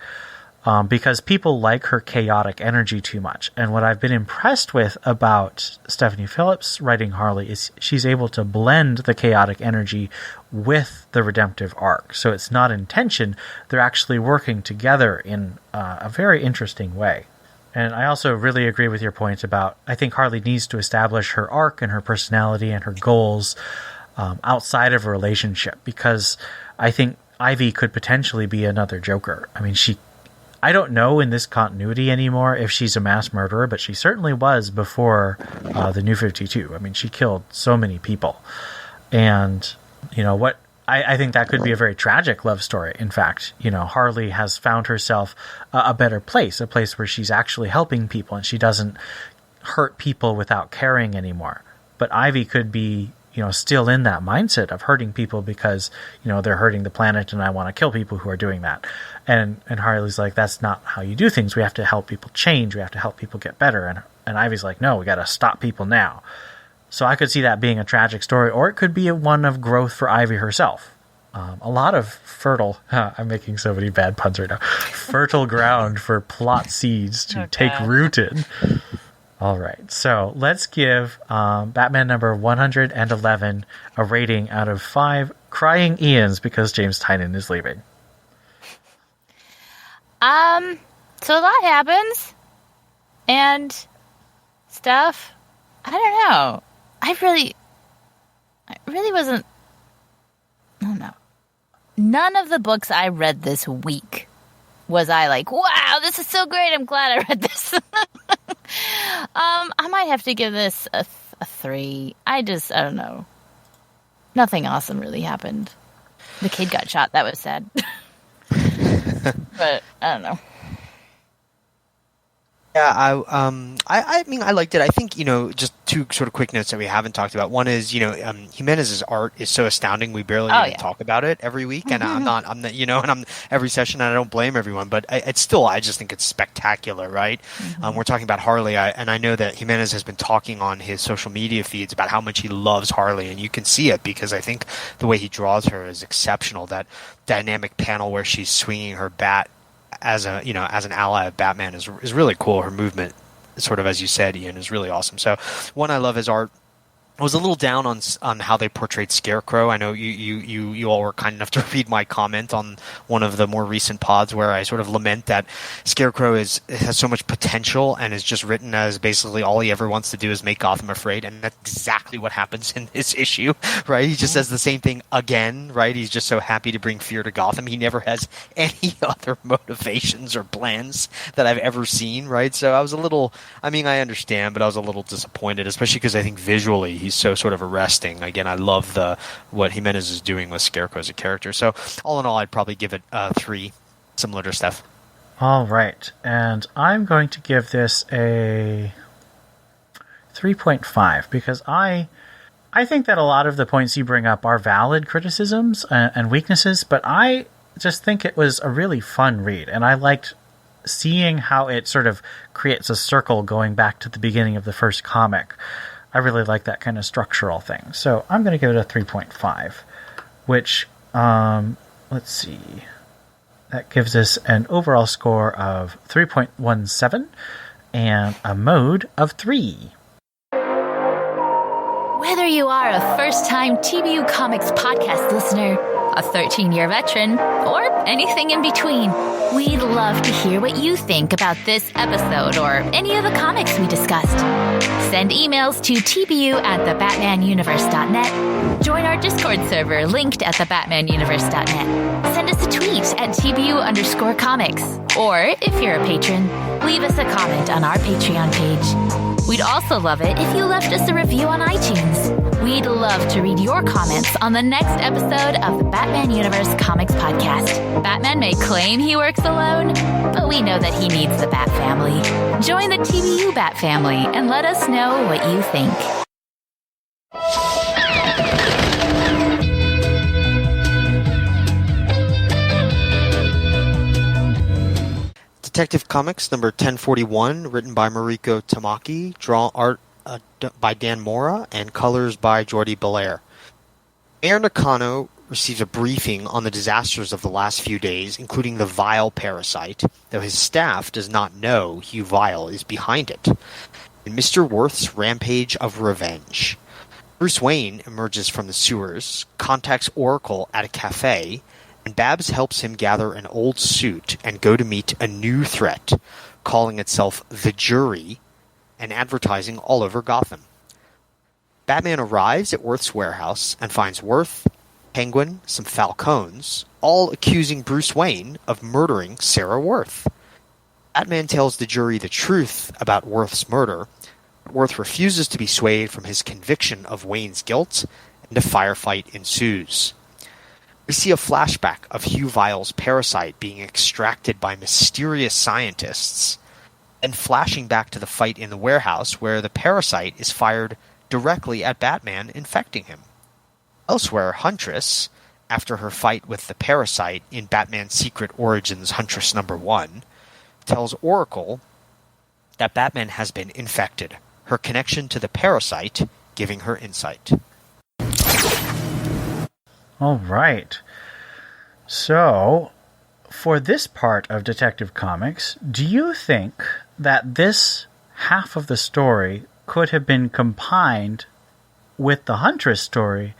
Because people like her chaotic energy too much. And what I've been impressed with about Stephanie Phillips writing Harley is she's able to blend the chaotic energy with the redemptive arc. So it's not in tension, they're actually working together in a very interesting way. And I also really agree with your point about, I think Harley needs to establish her arc and her personality and her goals outside of a relationship, because I think Ivy could potentially be another Joker. I mean, I don't know in this continuity anymore if she's a mass murderer, but she certainly was before the New 52. I mean, she killed so many people. And, I think that could be a very tragic love story. In fact, Harley has found herself a better place, a place where she's actually helping people and she doesn't hurt people without caring anymore. But Ivy could be still in that mindset of hurting people because, they're hurting the planet and I want to kill people who are doing that. And Harley's like, that's not how you do things. We have to help people change. We have to help people get better. And Ivy's like, no, we got to stop people now. So I could see that being a tragic story, or it could be one of growth for Ivy herself. A lot of fertile, I'm making so many bad puns right now, fertile ground for plot seeds to take root in. All right, so let's give Batman number 111 a rating out of 5 crying Ians because James Tynion is leaving. So a lot happens, and stuff. I don't know. I really wasn't. I don't know. None of the books I read this week was I like, wow, this is so great. I'm glad I read this. I might have to give this a 3. I don't know. Nothing awesome really happened. The kid got shot. That was sad. But I don't know. Yeah, I mean, I liked it. I think, just two sort of quick notes that we haven't talked about. One is, Jimenez's art is so astounding. We barely even talk about it every week, and I'm not, and I'm every session, and I don't blame everyone, but it's still, I just think it's spectacular, right? We're talking about Harley, and I know that Jimenez has been talking on his social media feeds about how much he loves Harley, and you can see it because I think the way he draws her is exceptional. That dynamic panel where she's swinging her bat as an ally of Batman is really cool. Her movement, sort of as you said, Ian, is really awesome. So, one, I love his art. I was a little down on how they portrayed Scarecrow. I know you all were kind enough to read my comment on one of the more recent pods where I sort of lament that Scarecrow has so much potential and is just written as basically all he ever wants to do is make Gotham afraid, and that's exactly what happens in this issue, right? He just says the same thing again, right? He's just so happy to bring fear to Gotham. He never has any other motivations or plans that I've ever seen, right? So I was a little, I mean, I understand, but I was a little disappointed, especially because I think visually he's so sort of arresting. Again, I love what Jimenez is doing with Scarecrow as a character. So all in all, I'd probably give it 3, similar to Steph. All right, and I'm going to give this a 3.5 because I think that a lot of the points you bring up are valid criticisms and weaknesses, but I just think it was a really fun read, and I liked seeing how it sort of creates a circle going back to the beginning of the first comic. I really like that kind of structural thing. So I'm going to give it a 3.5, which, let's see, that gives us an overall score of 3.17 and a mode of 3. Whether you are a first-time TBU Comics podcast listener, a 13-year veteran, or anything in between, we'd love to hear what you think about this episode or any of the comics we discussed. Send emails to tbu@thebatmanuniverse.net. Join our Discord server linked at thebatmanuniverse.net. Send us a tweet at TBU_comics. Or, if you're a patron, leave us a comment on our Patreon page. We'd also love it if you left us a review on iTunes. We'd love to read your comments on the next episode of the Batman Universe Comics Podcast. Batman may claim he works alone, but we know that he needs the Bat Family. Join the TBU Bat Family and let us know what you think. Detective Comics number 1041, written by Mariko Tamaki, draw art by Dan Mora, and colors by Jordi Belair. Mayor Nakano receives a briefing on the disasters of the last few days, including the Vile parasite, though his staff does not know Hugh Vile is behind it. In Mr. Worth's rampage of revenge, Bruce Wayne emerges from the sewers, contacts Oracle at a cafe, and Babs helps him gather an old suit and go to meet a new threat, calling itself the Jury, and advertising all over Gotham. Batman arrives at Worth's warehouse and finds Worth, Penguin, some Falcons, all accusing Bruce Wayne of murdering Sarah Worth. Batman tells the Jury the truth about Worth's murder, but Worth refuses to be swayed from his conviction of Wayne's guilt, and a firefight ensues. We see a flashback of Hugh Vile's parasite being extracted by mysterious scientists, and flashing back to the fight in the warehouse where the parasite is fired directly at Batman, infecting him. Elsewhere, Huntress, after her fight with the parasite in Batman Secret Origins Huntress number 1, tells Oracle that Batman has been infected, her connection to the parasite giving her insight. All right. So, for this part of Detective Comics, do you think that this half of the story could have been combined with the Huntress story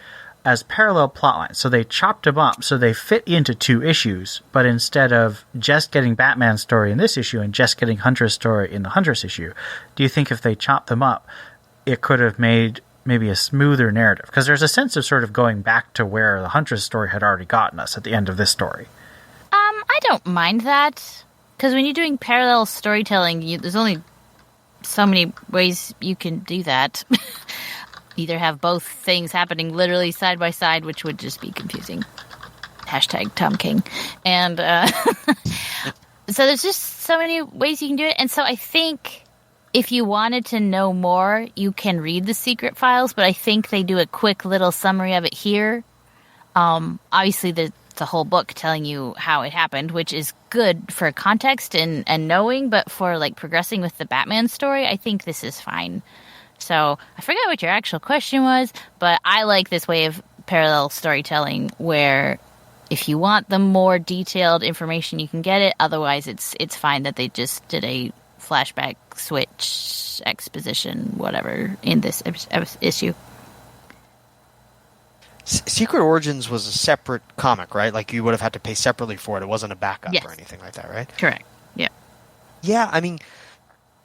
as parallel plotlines? So they chopped them up so they fit into 2 issues, but instead of just getting Batman's story in this issue and just getting Huntress' story in the Huntress issue, do you think if they chopped them up, it could have made maybe a smoother narrative? Because there's a sense of sort of going back to where the Huntress story had already gotten us at the end of this story. I don't mind that, because when you're doing parallel storytelling, there's only so many ways you can do that. Either have both things happening literally side by side, which would just be confusing. # Tom King. And So there's just so many ways you can do it. And so I think if you wanted to know more, you can read the secret files, but I think they do a quick little summary of it here. Obviously, there's a whole book telling you how it happened, which is good for context and knowing, but for like progressing with the Batman story, I think this is fine. So I forgot what your actual question was, but I like this way of parallel storytelling where if you want the more detailed information, you can get it. Otherwise, it's fine that they just did a flashback switch exposition, whatever, in this issue. Secret Origins was a separate comic, right? Like you would have had to pay separately for it. It wasn't a backup or anything like that, right? Correct. Yeah. Yeah, I mean,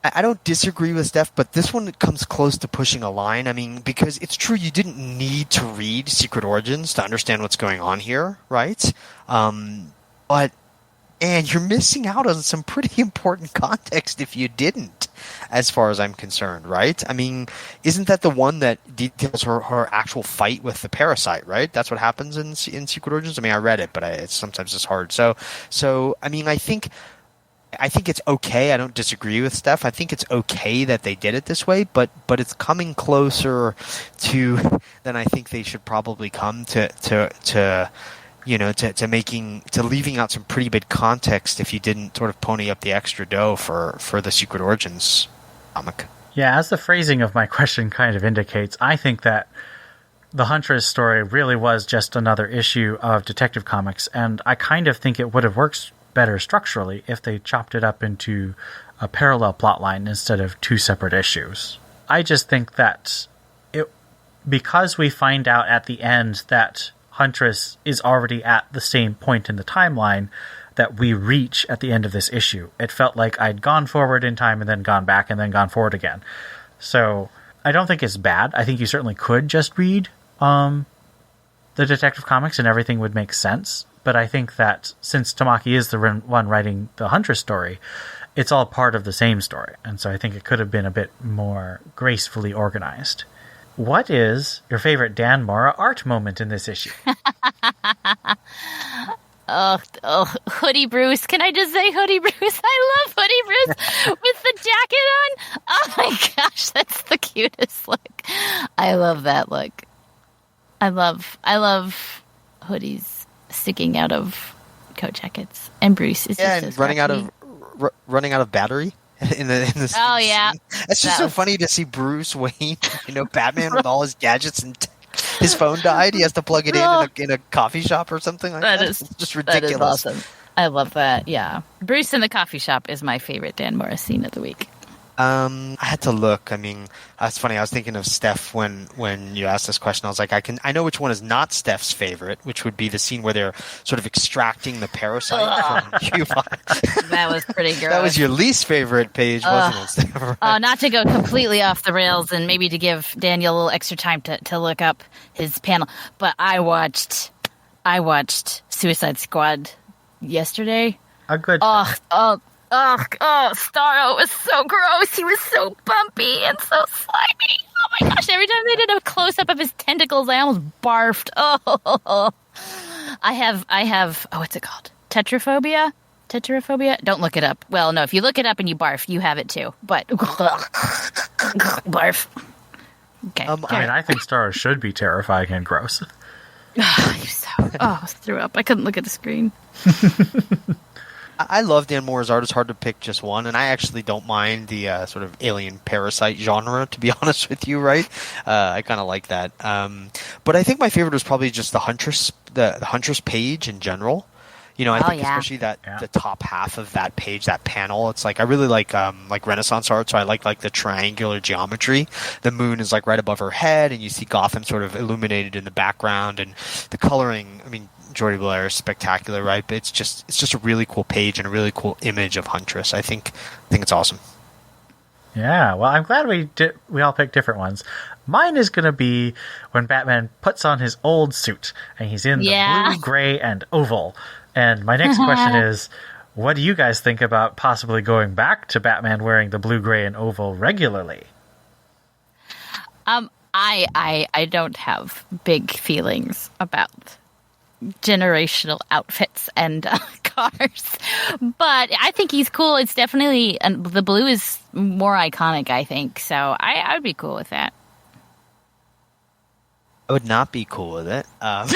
I don't disagree with Steph, but this one comes close to pushing a line. I mean, because it's true you didn't need to read Secret Origins to understand what's going on here, right? But you're missing out on some pretty important context if you didn't, as far as I'm concerned, right? I mean, isn't that the one that details her actual fight with the parasite, right? That's what happens in Secret Origins? I mean, I read it, but it's sometimes it's hard. So I mean, I think it's okay. I don't disagree with Steph. I think it's okay that they did it this way, but it's coming closer to than I think they should probably come to leaving out some pretty big context if you didn't sort of pony up the extra dough for the Secret Origins comic. Yeah, as the phrasing of my question kind of indicates, I think that the Huntress story really was just another issue of Detective Comics, and I kind of think it would have worked better structurally if they chopped it up into a parallel plotline instead of two separate issues. I just think that because we find out at the end that Huntress is already at the same point in the timeline that we reach at the end of this issue, it felt like I'd gone forward in time and then gone back and then gone forward again. So I don't think it's bad. I think you certainly could just read the Detective Comics and everything would make sense. But I think that since Tamaki is the one writing the Huntress story, it's all part of the same story. And so I think it could have been a bit more gracefully organized. What is your favorite Dan Mora art moment in this issue? Oh, Hoodie Bruce. Can I just say Hoodie Bruce? I love Hoodie Bruce with the jacket on. Oh my gosh, that's the cutest look. I love that look. I love hoodies sticking out of coat jackets, and Bruce is just and running out of battery in the oh yeah, it's just so funny to see Bruce Wayne, Batman with all his gadgets, and his phone died. He has to plug it in a coffee shop or something like that. It's just ridiculous. That is awesome. I love that. Yeah, Bruce in the coffee shop is my favorite Dan Morris scene of the week. I had to look. I mean, it's funny. I was thinking of Steph when you asked this question. I was like, I know which one is not Steph's favorite, which would be the scene where they're sort of extracting the parasite from Cuba. That was pretty gross. That was your least favorite page, wasn't it, Steph? Right? Not to go completely off the rails and maybe to give Daniel a little extra time to look up his panel, but I watched Suicide Squad yesterday. A good. Starro was so gross. He was so bumpy and so slimy. Oh my gosh, every time they did a close-up of his tentacles, I almost barfed. Oh, I have, what's it called? Tetraphobia? Don't look it up. Well, no, if you look it up and you barf, you have it too. But, barf. Okay. I think Starro should be terrifying and gross. I threw up. I couldn't look at the screen. I love Dan Mora's art. It's hard to pick just one, and I actually don't mind the sort of alien parasite genre, to be honest with you, right? I kind of like that. But I think my favorite was probably just the Huntress page in general. I think especially the top half of that page, that panel. It's like I really like Renaissance art, so I like the triangular geometry. The moon is like right above her head, and you see Gotham sort of illuminated in the background, and the coloring. I mean, Jordy Blair is spectacular, right? But it's just a really cool page and a really cool image of Huntress. I think it's awesome. Yeah, well, I'm glad we all picked different ones. Mine is going to be when Batman puts on his old suit and he's in the blue, gray, and oval. And my next question is, what do you guys think about possibly going back to Batman wearing the blue, gray, and oval regularly? I don't have big feelings about generational outfits and cars. But I think he's cool. It's definitely the blue is more iconic, I think. So I would be cool with that. I would not be cool with it. I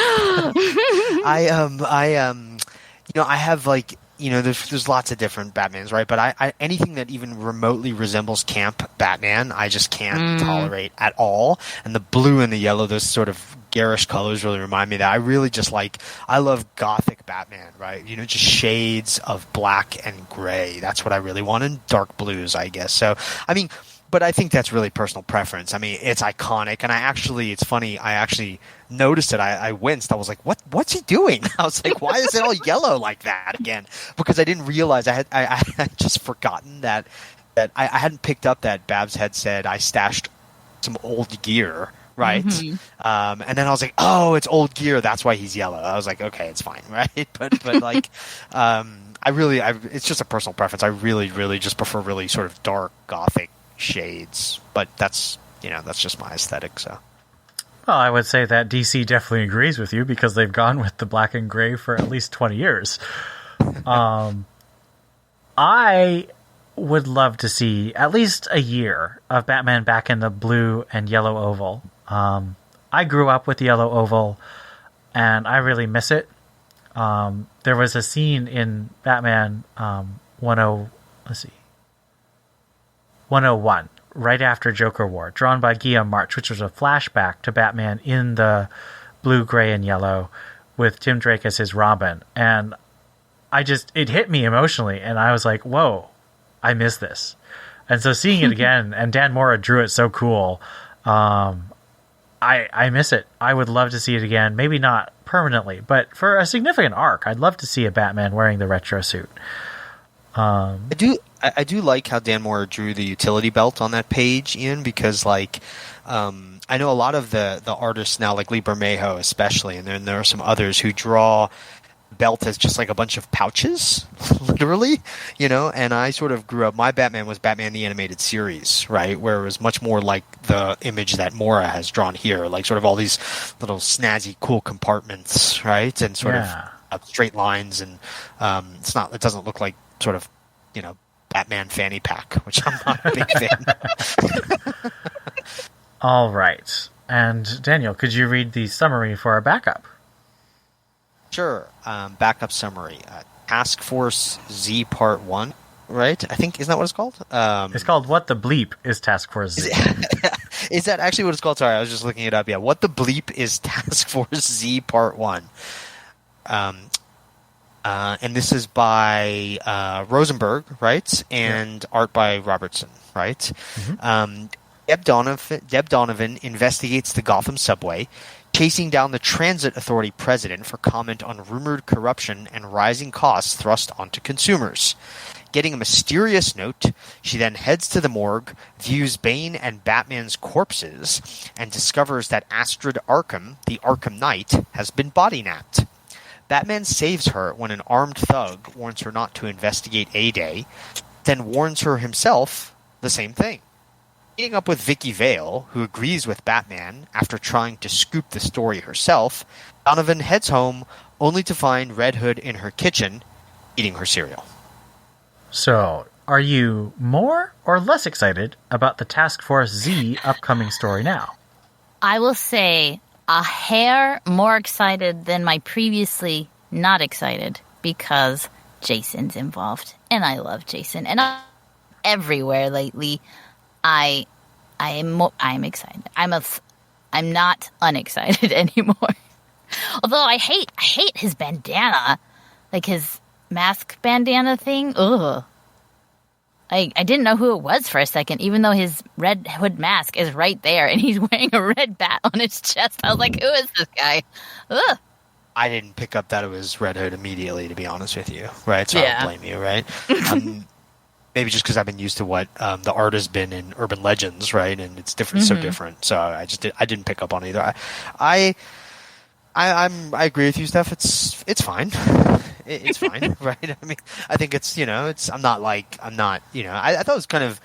have there's lots of different Batmans, right? But I anything that even remotely resembles camp Batman, I just can't tolerate at all. And the blue and the yellow, those sort of garish colors really remind me of that. I really just I love gothic Batman, right? Just shades of black and gray. That's what I really want, and dark blues, I guess. So, but I think that's really personal preference. It's iconic, and it's funny, I actually noticed it. I winced. I was like, what's he doing? I was like, why is it all yellow like that again? Because I didn't realize I had just forgotten that I hadn't picked up that Babs had said I stashed some old gear, right? Mm-hmm. And then I was like, oh, it's old gear. That's why he's yellow. I was like, okay, it's fine, right? But it's just a personal preference. I really, really just prefer really sort of dark gothic shades, but that's just my aesthetic. So, well, I would say that DC definitely agrees with you because they've gone with the black and gray for at least 20 years. I would love to see at least a year of Batman back in the blue and yellow oval. I grew up with the yellow oval, and I really miss it. There was a scene in Batman 101, right after Joker War, drawn by Guillaume March, which was a flashback to Batman in the blue, gray, and yellow with Tim Drake as his Robin. And it hit me emotionally, and I was like, whoa, I miss this. And so seeing it again, and Dan Mora drew it so cool, I miss it. I would love to see it again, maybe not permanently, but for a significant arc, I'd love to see a Batman wearing the retro suit. I do like how Dan Mora drew the utility belt on that page, Ian, because I know a lot of the artists now, like Lee Bermejo especially, and then there are some others who draw belt as just like a bunch of pouches, literally, and I sort of grew up, my Batman was Batman the Animated Series, right, where it was much more like the image that Mora has drawn here, like sort of all these little snazzy cool compartments, right, and sort of straight lines, and it doesn't look like sort of Batman fanny pack, which I'm not a big fan. All right. And Daniel, could you read the summary for our backup? Sure. Backup summary. Task Force Z Part 1, right? I think, isn't that what it's called? It's called What the Bleep is Task Force Z. Is that actually what it's called? Sorry, I was just looking it up. Yeah, What the Bleep is Task Force Z Part 1. And this is by Rosenberg, right? And art by Robertson, right? Mm-hmm. Deb Donovan investigates the Gotham subway, chasing down the Transit Authority president for comment on rumored corruption and rising costs thrust onto consumers. Getting a mysterious note, she then heads to the morgue, views Bane and Batman's corpses, and discovers that Astrid Arkham, the Arkham Knight, has been body-napped. Batman saves her when an armed thug warns her not to investigate A-Day, then warns her himself the same thing. Meeting up with Vicky Vale, who agrees with Batman after trying to scoop the story herself, Donovan heads home only to find Red Hood in her kitchen eating her cereal. So, are you more or less excited about the Task Force Z upcoming story now? I will say a hair more excited than my previously not excited because Jason's involved. And I love Jason. And everywhere lately, I'm excited. I'm not unexcited anymore. Although I hate his bandana, like his mask bandana thing. Ugh. I didn't know who it was for a second, even though his Red Hood mask is right there, and he's wearing a red bat on his chest. I was like, who is this guy? Ugh. I didn't pick up that it was Red Hood immediately, to be honest with you, right? So I don't blame you, right? Maybe just because I've been used to what the art has been in Urban Legends, right? And it's different, so different. So I didn't pick up on either. I agree with you, Steph. It's fine. It's fine, right? I mean, I think it's I thought it was kind of.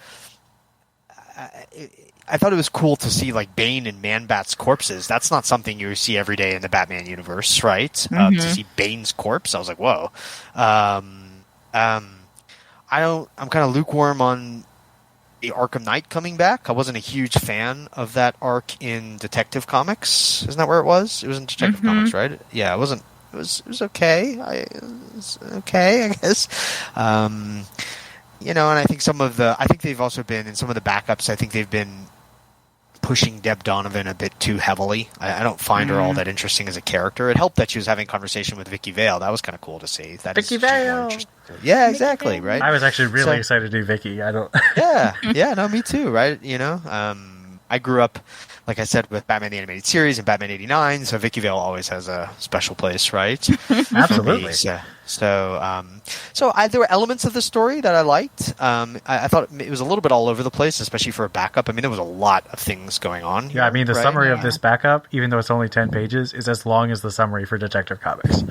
I thought it was cool to see like Bane and Man-Bat's corpses. That's not something you see every day in the Batman universe, right? To see Bane's corpse, I was like, whoa. I'm kind of lukewarm on the Arkham Knight coming back. I wasn't a huge fan of that arc in Detective Comics. Isn't that where it was? It was in Detective Comics, right? Yeah, it wasn't. It was okay. It was okay, I guess. And I think I think they've also been in some of the backups. I think they've been pushing Deb Donovan a bit too heavily. I don't find her all that interesting as a character. It helped that she was having a conversation with Vicky Vale. That was kind of cool to see. Vicky Vale! Yeah, exactly, right? I was actually really excited to do Vicky. No, me too, right? I grew up, like I said, with Batman the Animated Series and Batman '89, so Vicky Vale always has a special place, right? Absolutely. So there were elements of the story that I liked. I thought it was a little bit all over the place, especially for a backup. I mean, there was a lot of things going on. Yeah, I mean, the summary of this backup, even though it's only 10 pages, is as long as the summary for Detective Comics.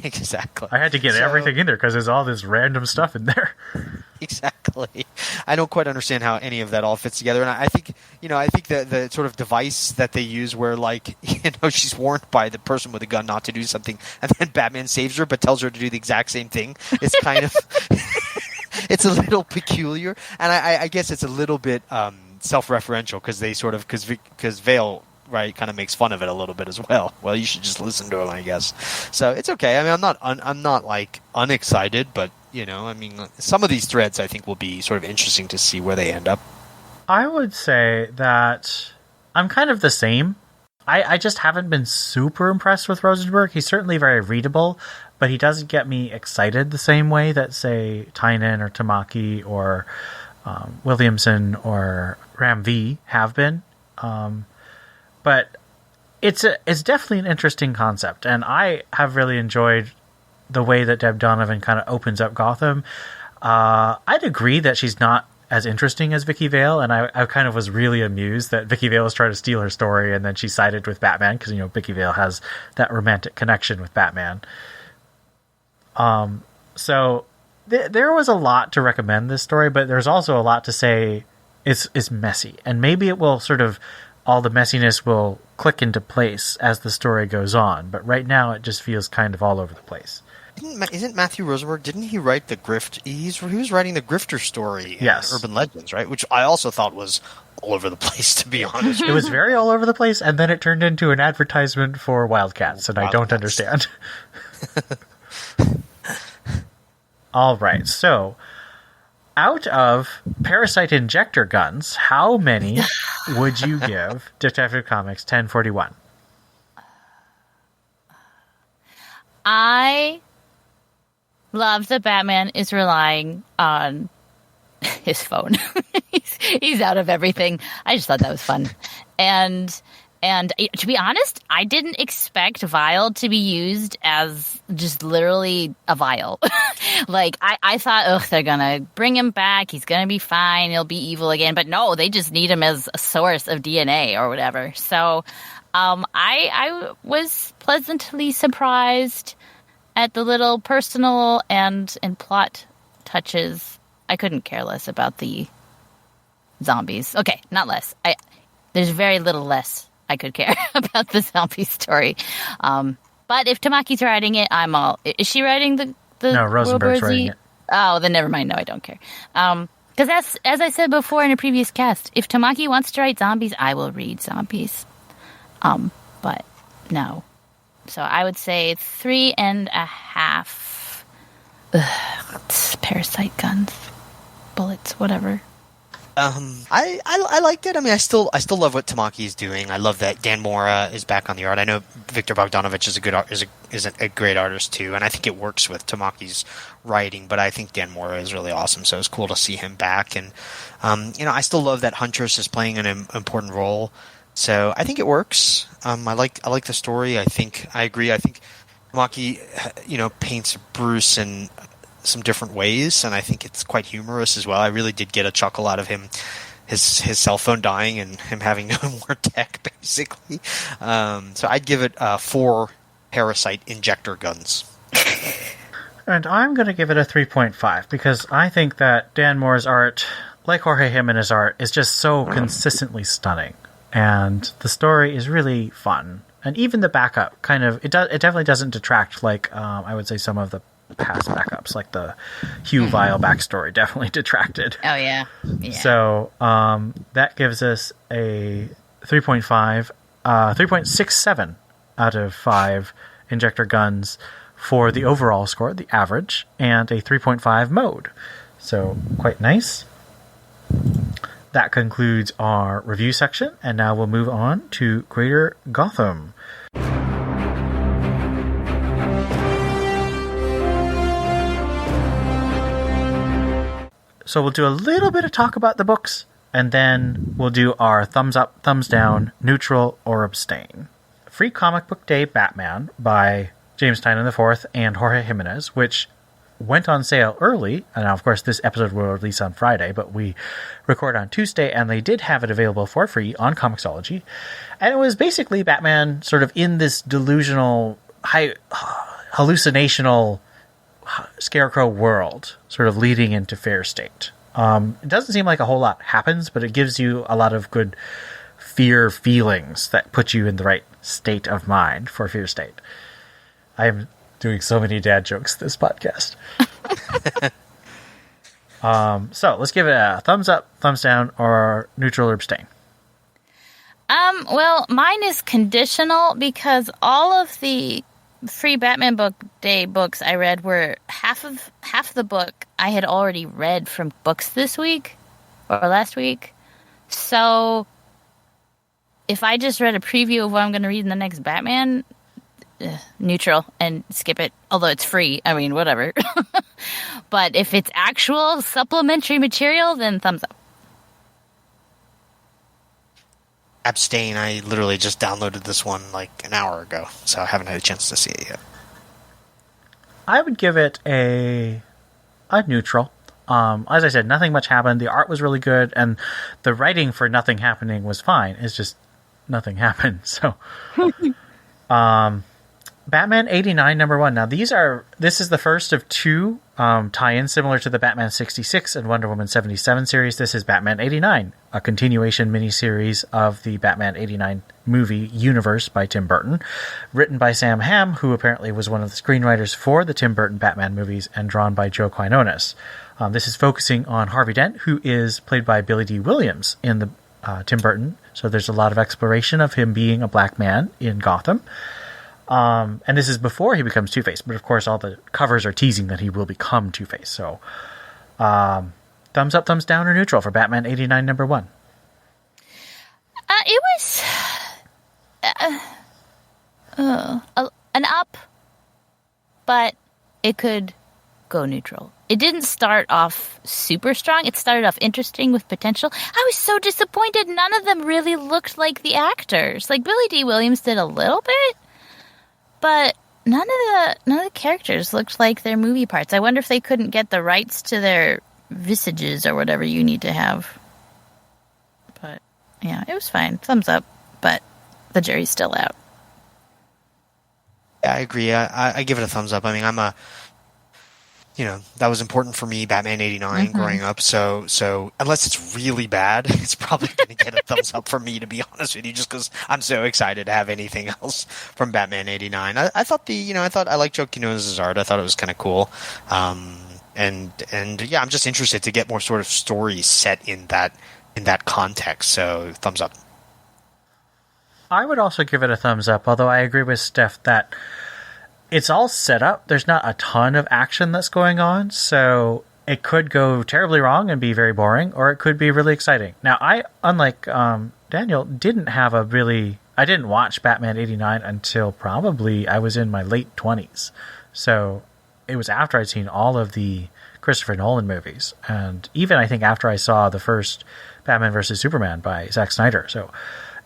Exactly. I had to get everything in there because there's all this random stuff in there. Exactly. I don't quite understand how any of that all fits together, and I think the sort of device that they use, where she's warned by the person with a gun not to do something, and then Batman saves her, but tells her to do the exact same thing. It's kind of it's a little peculiar, and I guess it's a little bit self-referential because they sort of because Vale, right, kind of makes fun of it a little bit as well. Well, you should just listen to him, I guess. So it's okay. I mean, I'm not like unexcited, but some of these threads I think will be sort of interesting to see where they end up. I would say that I'm kind of the same. I just haven't been super impressed with Rosenberg. He's certainly very readable, but he doesn't get me excited the same way that, say, Tynan or Tamaki or Williamson or Ram V have been. But it's definitely an interesting concept, and I have really enjoyed the way that Deb Donovan kind of opens up Gotham. I'd agree that she's not as interesting as Vicky Vale, and I kind of was really amused that Vicky Vale was trying to steal her story, and then she sided with Batman because Vicky Vale has that romantic connection with Batman. So there was a lot to recommend this story, but there's also a lot to say it's messy, and maybe it will sort of all the messiness will click into place as the story goes on. But right now, it just feels kind of all over the place. Isn't Matthew Rosenberg? Didn't he write the grift? He was writing the grifter story in Urban Legends, right? Which I also thought was all over the place, to be honest. It was very all over the place, and then it turned into an advertisement for Wildcats, and I don't understand. All right, so out of Parasite injector guns, how many would you give Detective Comics 1041? I love that Batman is relying on his phone. he's out of everything. I just thought that was fun. And to be honest, I didn't expect vial to be used as just literally a vial. I thought, they're going to bring him back. He's going to be fine. He'll be evil again. But no, they just need him as a source of DNA or whatever. So I was pleasantly surprised at the little personal and plot touches. I couldn't care less about the zombies. Okay, not less. There's very little less I could care about the zombie story. But if Tamaki's writing it, I'm all... Is she writing the No, Rosenberg's writing it. Oh, then never mind. No, I don't care. Because as I said before in a previous cast, if Tamaki wants to write zombies, I will read zombies. But no. So I would say 3.5. Parasite guns, bullets, whatever. I liked it. I mean, I still love what Tamaki is doing. I love that Dan Mora is back on the art. I know Victor Bogdanovich is a great artist too, and I think it works with Tamaki's writing. But I think Dan Mora is really awesome, so it's cool to see him back. And I still love that Huntress is playing an important role. So I think it works. I like the story. I agree. I think Tamaki, paints Bruce in some different ways, and I think it's quite humorous as well. I really did get a chuckle out of him, his cell phone dying and him having no more tech, basically. So I'd give it 4 Parasite injector guns. And I'm going to give it a 3.5 because I think that Dan Moore's art like Jorge Jimenez art, is just so consistently stunning. And the story is really fun. And even the backup it definitely doesn't detract like I would say some of the past backups, like the Hugh Vile backstory definitely detracted. Oh, yeah. So that gives us a 3.67 out of 5 injector guns for the overall score, the average, and a 3.5 mode. So quite nice. That concludes our review section, and now we'll move on to Greater Gotham. So we'll do a little bit of talk about the books, and then we'll do our thumbs up, thumbs down, neutral, or abstain. Free Comic Book Day Batman by James Tynion IV and Jorge Jimenez, which went on sale early, and now, of course, this episode will release on Friday, but we record on Tuesday, and they did have it available for free on Comixology. And it was basically Batman sort of in this delusional, hallucinational Scarecrow world, sort of leading into Fair State. It doesn't seem like a whole lot happens, but it gives you a lot of good fear feelings that put you in the right state of mind for Fear State. I am doing so many dad jokes this podcast. So let's give it a thumbs up, thumbs down, or neutral or abstain. Well, mine is conditional because all of the free Batman Book Day books I read were half the book I had already read from books this week or last week. So if I just read a preview of what I'm going to read in the next Batman, neutral and skip it. Although it's free, I mean, whatever. But if it's actual supplementary material, then thumbs up. Abstain. I literally just downloaded this one like an hour ago, so I haven't had a chance to see it yet. I would give it a neutral. As I said, nothing much happened. The art was really good, and the writing for nothing happening was fine. It's just nothing happened. So, Batman 89 #1. Now this is the first of two tie-ins similar to the Batman 66 and Wonder Woman 77 series. This is Batman 89, a continuation miniseries of the Batman 89 movie universe by Tim Burton, written by Sam Hamm, who apparently was one of the screenwriters for the Tim Burton Batman movies, and drawn by Joe Quinones. This is focusing on Harvey Dent, who is played by Billy D. Williams in the Tim Burton. So there's a lot of exploration of him being a black man in Gotham. And this is before he becomes Two-Face, but of course all the covers are teasing that he will become Two-Face. So, thumbs up, thumbs down, or neutral for Batman 89 #1. It was an up, but it could go neutral. It didn't start off super strong. It started off interesting with potential. I was so disappointed. None of them really looked like the actors. Like Billy D. Williams did a little bit. But none of the characters looked like their movie parts. I wonder if they couldn't get the rights to their visages or whatever you need to have. But yeah, it was fine. Thumbs up. But the jury's still out. Yeah, I agree. I give it a thumbs up. I mean, that was important for me, Batman 89, growing up. So unless it's really bad, it's probably going to get a thumbs up for me, to be honest with you, just because I'm so excited to have anything else from Batman 89. I thought I liked Joe Quinones' art. I thought it was kind of cool. And yeah, I'm just interested to get more sort of stories set in that context. So thumbs up. I would also give it a thumbs up, although I agree with Steph that it's all set up. There's not a ton of action that's going on, so it could go terribly wrong and be very boring, or it could be really exciting. Now, I, unlike Daniel, I didn't watch Batman 89 until probably I was in my late 20s. So it was after I'd seen all of the Christopher Nolan movies, and even I think after I saw the first Batman vs. Superman by Zack Snyder. So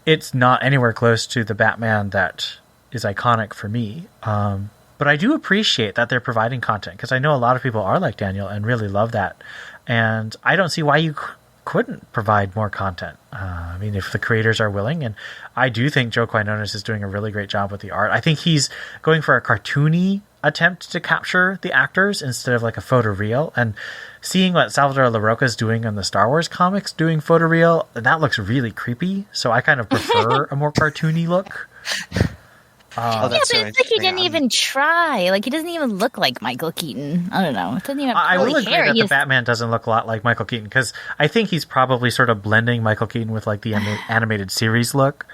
it's not anywhere close to the Batman that is iconic for me. But I do appreciate that they're providing content, because I know a lot of people are like Daniel and really love that. And I don't see why you couldn't provide more content. I mean, if the creators are willing, and I do think Joe Quinones is doing a really great job with the art. I think he's going for a cartoony attempt to capture the actors instead of like a photoreal. And seeing what Salvador Larroca is doing in the Star Wars comics, doing photoreal, that looks really creepy. So I kind of prefer a more cartoony look. But it's like he didn't even try. Like, he doesn't even look like Michael Keaton. I don't know. It doesn't even have I will agree hair. that the Batman doesn't look a lot like Michael Keaton, because I think he's probably sort of blending Michael Keaton with like the animated series look.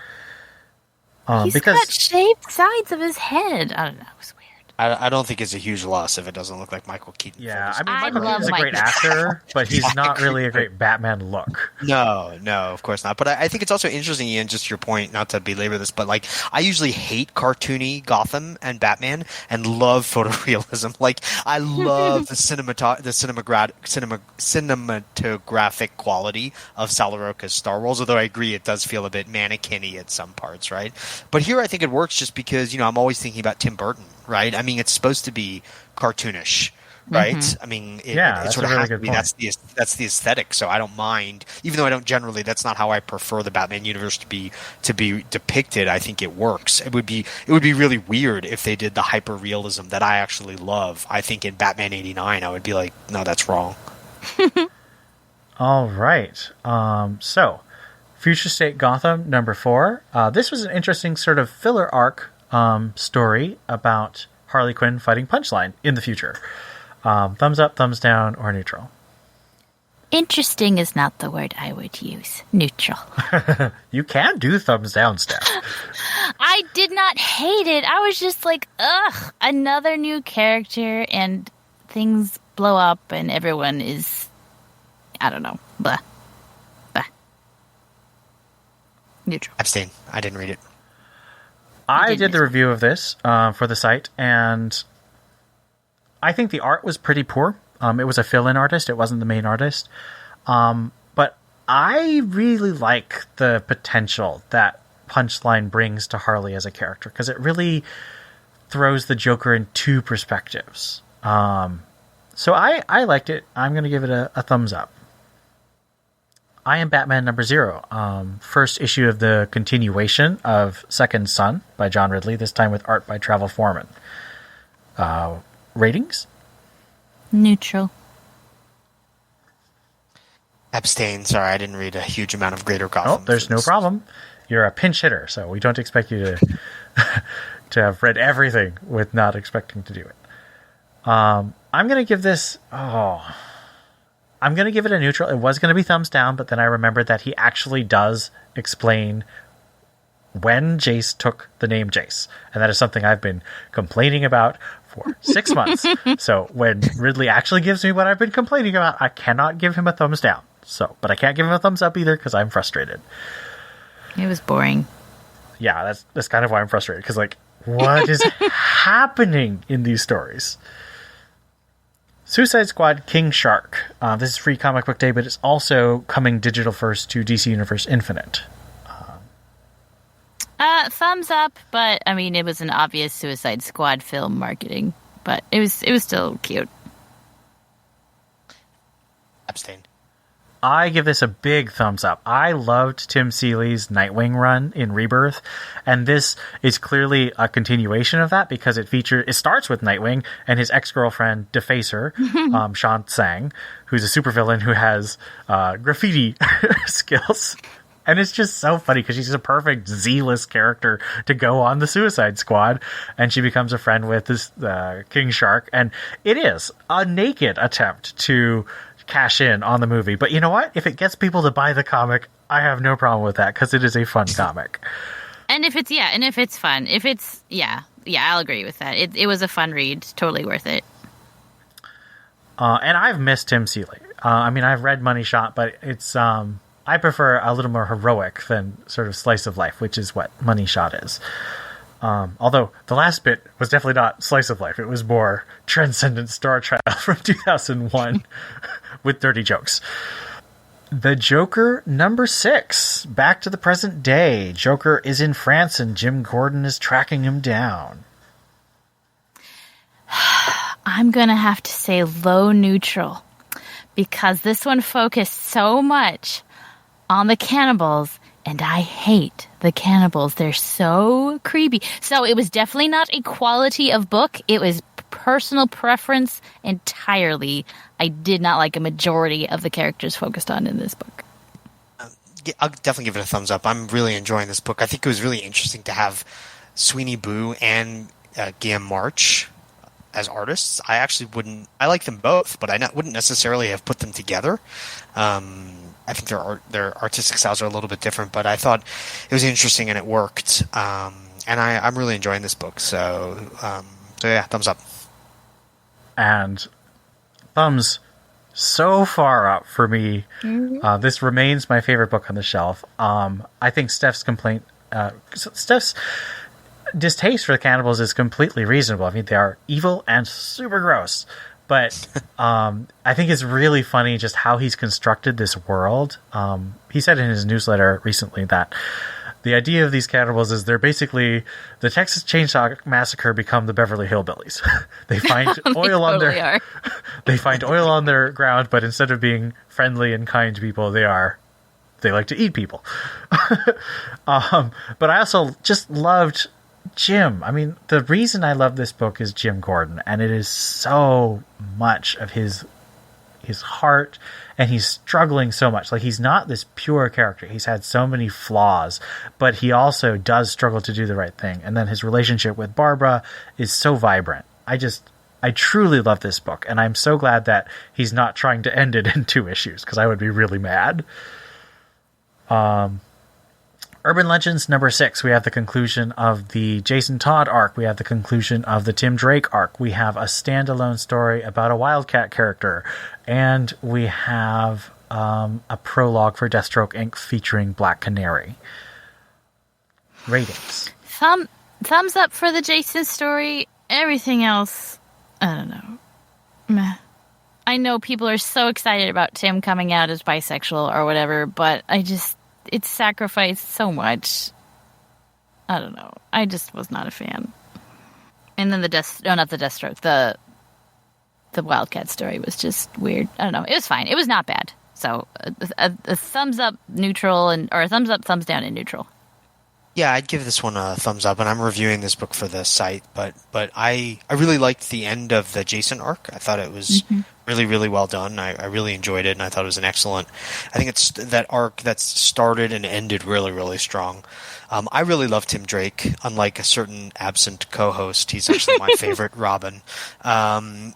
He's got shaved sides of his head. I don't know. It was weird. I don't think it's a huge loss if it doesn't look like Michael Keaton. Yeah, I mean, Michael Keaton's a great actor, but he's not really a great Batman look. No, of course not. But I think it's also interesting, Ian, just your point, not to belabor this, but like, I usually hate cartoony Gotham and Batman and love photorealism. Like, I love the cinematographic quality of Sal Larroca's Star Wars, although I agree it does feel a bit mannequin-y at some parts, right? But here I think it works just because, I'm always thinking about Tim Burton, right? I mean, it's supposed to be cartoonish, right? Mm-hmm. I mean, it sort of has to be. That's the aesthetic. So I don't mind, even though I don't generally. That's not how I prefer the Batman universe to be depicted. I think it works. It would be really weird if they did the hyper realism that I actually love. I think in Batman '89, I would be like, no, that's wrong. All right. So, Future State Gotham #4. This was an interesting sort of filler arc story about Harley Quinn fighting Punchline in the future. Thumbs up, thumbs down, or neutral? Interesting is not the word I would use. Neutral. You can do thumbs down stuff. I did not hate it. I was just like, ugh, another new character and things blow up and everyone is, I don't know, blah. Neutral. Abstain. I didn't read it. I did the review of this for the site, and I think the art was pretty poor. It was a fill-in artist. It wasn't the main artist. But I really like the potential that Punchline brings to Harley as a character, because it really throws the Joker in two perspectives. So I liked it. I'm going to give it a thumbs up. I Am Batman #0. First issue of the continuation of Second Son by John Ridley, this time with art by Travel Foreman. Ratings? Neutral. Abstain. Sorry, I didn't read a huge amount of Greater Gotham. Oh, there's no problem. You're a pinch hitter, so we don't expect you to to have read everything with not expecting to do it. I'm going to give this... I'm going to give it a neutral. It was going to be thumbs down, but then I remembered that he actually does explain when Jace took the name Jace. And that is something I've been complaining about for 6 months. So when Ridley actually gives me what I've been complaining about, I cannot give him a thumbs down. But I can't give him a thumbs up either because I'm frustrated. It was boring. Yeah, that's kind of why I'm frustrated. Because, what is happening in these stories? Suicide Squad King Shark. This is free comic book day, but it's also coming digital first to DC Universe Infinite. Thumbs up, but I mean, it was an obvious Suicide Squad film marketing, but it was still cute. Abstain. I give this a big thumbs up. I loved Tim Seeley's Nightwing run in Rebirth, and this is clearly a continuation of that because it starts with Nightwing and his ex-girlfriend Defacer, Shan Tsang, who's a supervillain who has graffiti skills. And it's just so funny because she's a perfect Z-list character to go on the Suicide Squad, and she becomes a friend with this King Shark, and it is a naked attempt to cash in on the movie. But you know what? If it gets people to buy the comic, I have no problem with that because it is a fun comic. And if it's fun, I'll agree with that. It was a fun read, totally worth it. And I've missed Tim Seeley. I mean, I've read Money Shot, but it's I prefer a little more heroic than sort of slice of life, which is what Money Shot is. Although the last bit was definitely not slice of life. It was more Transcendent Star Child from 2001 with dirty jokes. The Joker #6. Back to the present day. Joker is in France and Jim Gordon is tracking him down. I'm going to have to say low neutral because this one focused so much on the cannibals, and I hate the cannibals. They're so creepy. So it was definitely not a quality of book. It was personal preference entirely, I did not like a majority of the characters focused on in this book. Yeah, I'll definitely give it a thumbs up. I'm really enjoying this book. I think it was really interesting to have Sweeney Boo and Guillaume March as artists. I like them both, but I wouldn't necessarily have put them together. I think their artistic styles are a little bit different, but I thought it was interesting and it worked. And I'm really enjoying this book. So yeah, thumbs up. And thumbs so far up for me. Mm-hmm. This remains my favorite book on the shelf. I think Steph's distaste for the cannibals is completely reasonable. I mean, they are evil and super gross. But I think it's really funny just how he's constructed this world. He said in his newsletter recently that the idea of these cannibals is they're basically the Texas Chainsaw Massacre become the Beverly Hillbillies. They find oil on their they find oil on their ground, but instead of being friendly and kind to people, they like to eat people. But I also just loved Jim. I mean, the reason I love this book is Jim Gordon, and it is so much of his heart, and he's struggling so much. Like, he's not this pure character. He's had so many flaws, but he also does struggle to do the right thing. And then his relationship with Barbara is so vibrant. I truly love this book, and I'm so glad that he's not trying to end it in 2 issues, because I would be really mad. Urban Legends number 6, we have the conclusion of the Jason Todd arc. We have the conclusion of the Tim Drake arc. We have a standalone story about a Wildcat character. And we have a prologue for Deathstroke Inc. featuring Black Canary. Ratings. Thumbs up for the Jason story. Everything else, I don't know. Meh. I know people are so excited about Tim coming out as bisexual or whatever, but it's sacrificed so much. I don't know. I just was not a fan. And then not the Deathstroke. The Wildcat story was just weird. I don't know. It was fine. It was not bad. So a thumbs up, neutral, or a thumbs up, thumbs down, and neutral. Yeah, I'd give this one a thumbs up, and I'm reviewing this book for the site, but I really liked the end of the Jason arc. I thought it was really, really well done. I really enjoyed it, and I thought it was an excellent... I think it's that arc that started and ended really, really strong. I really love Tim Drake. Unlike a certain absent co-host, he's actually my favorite Robin.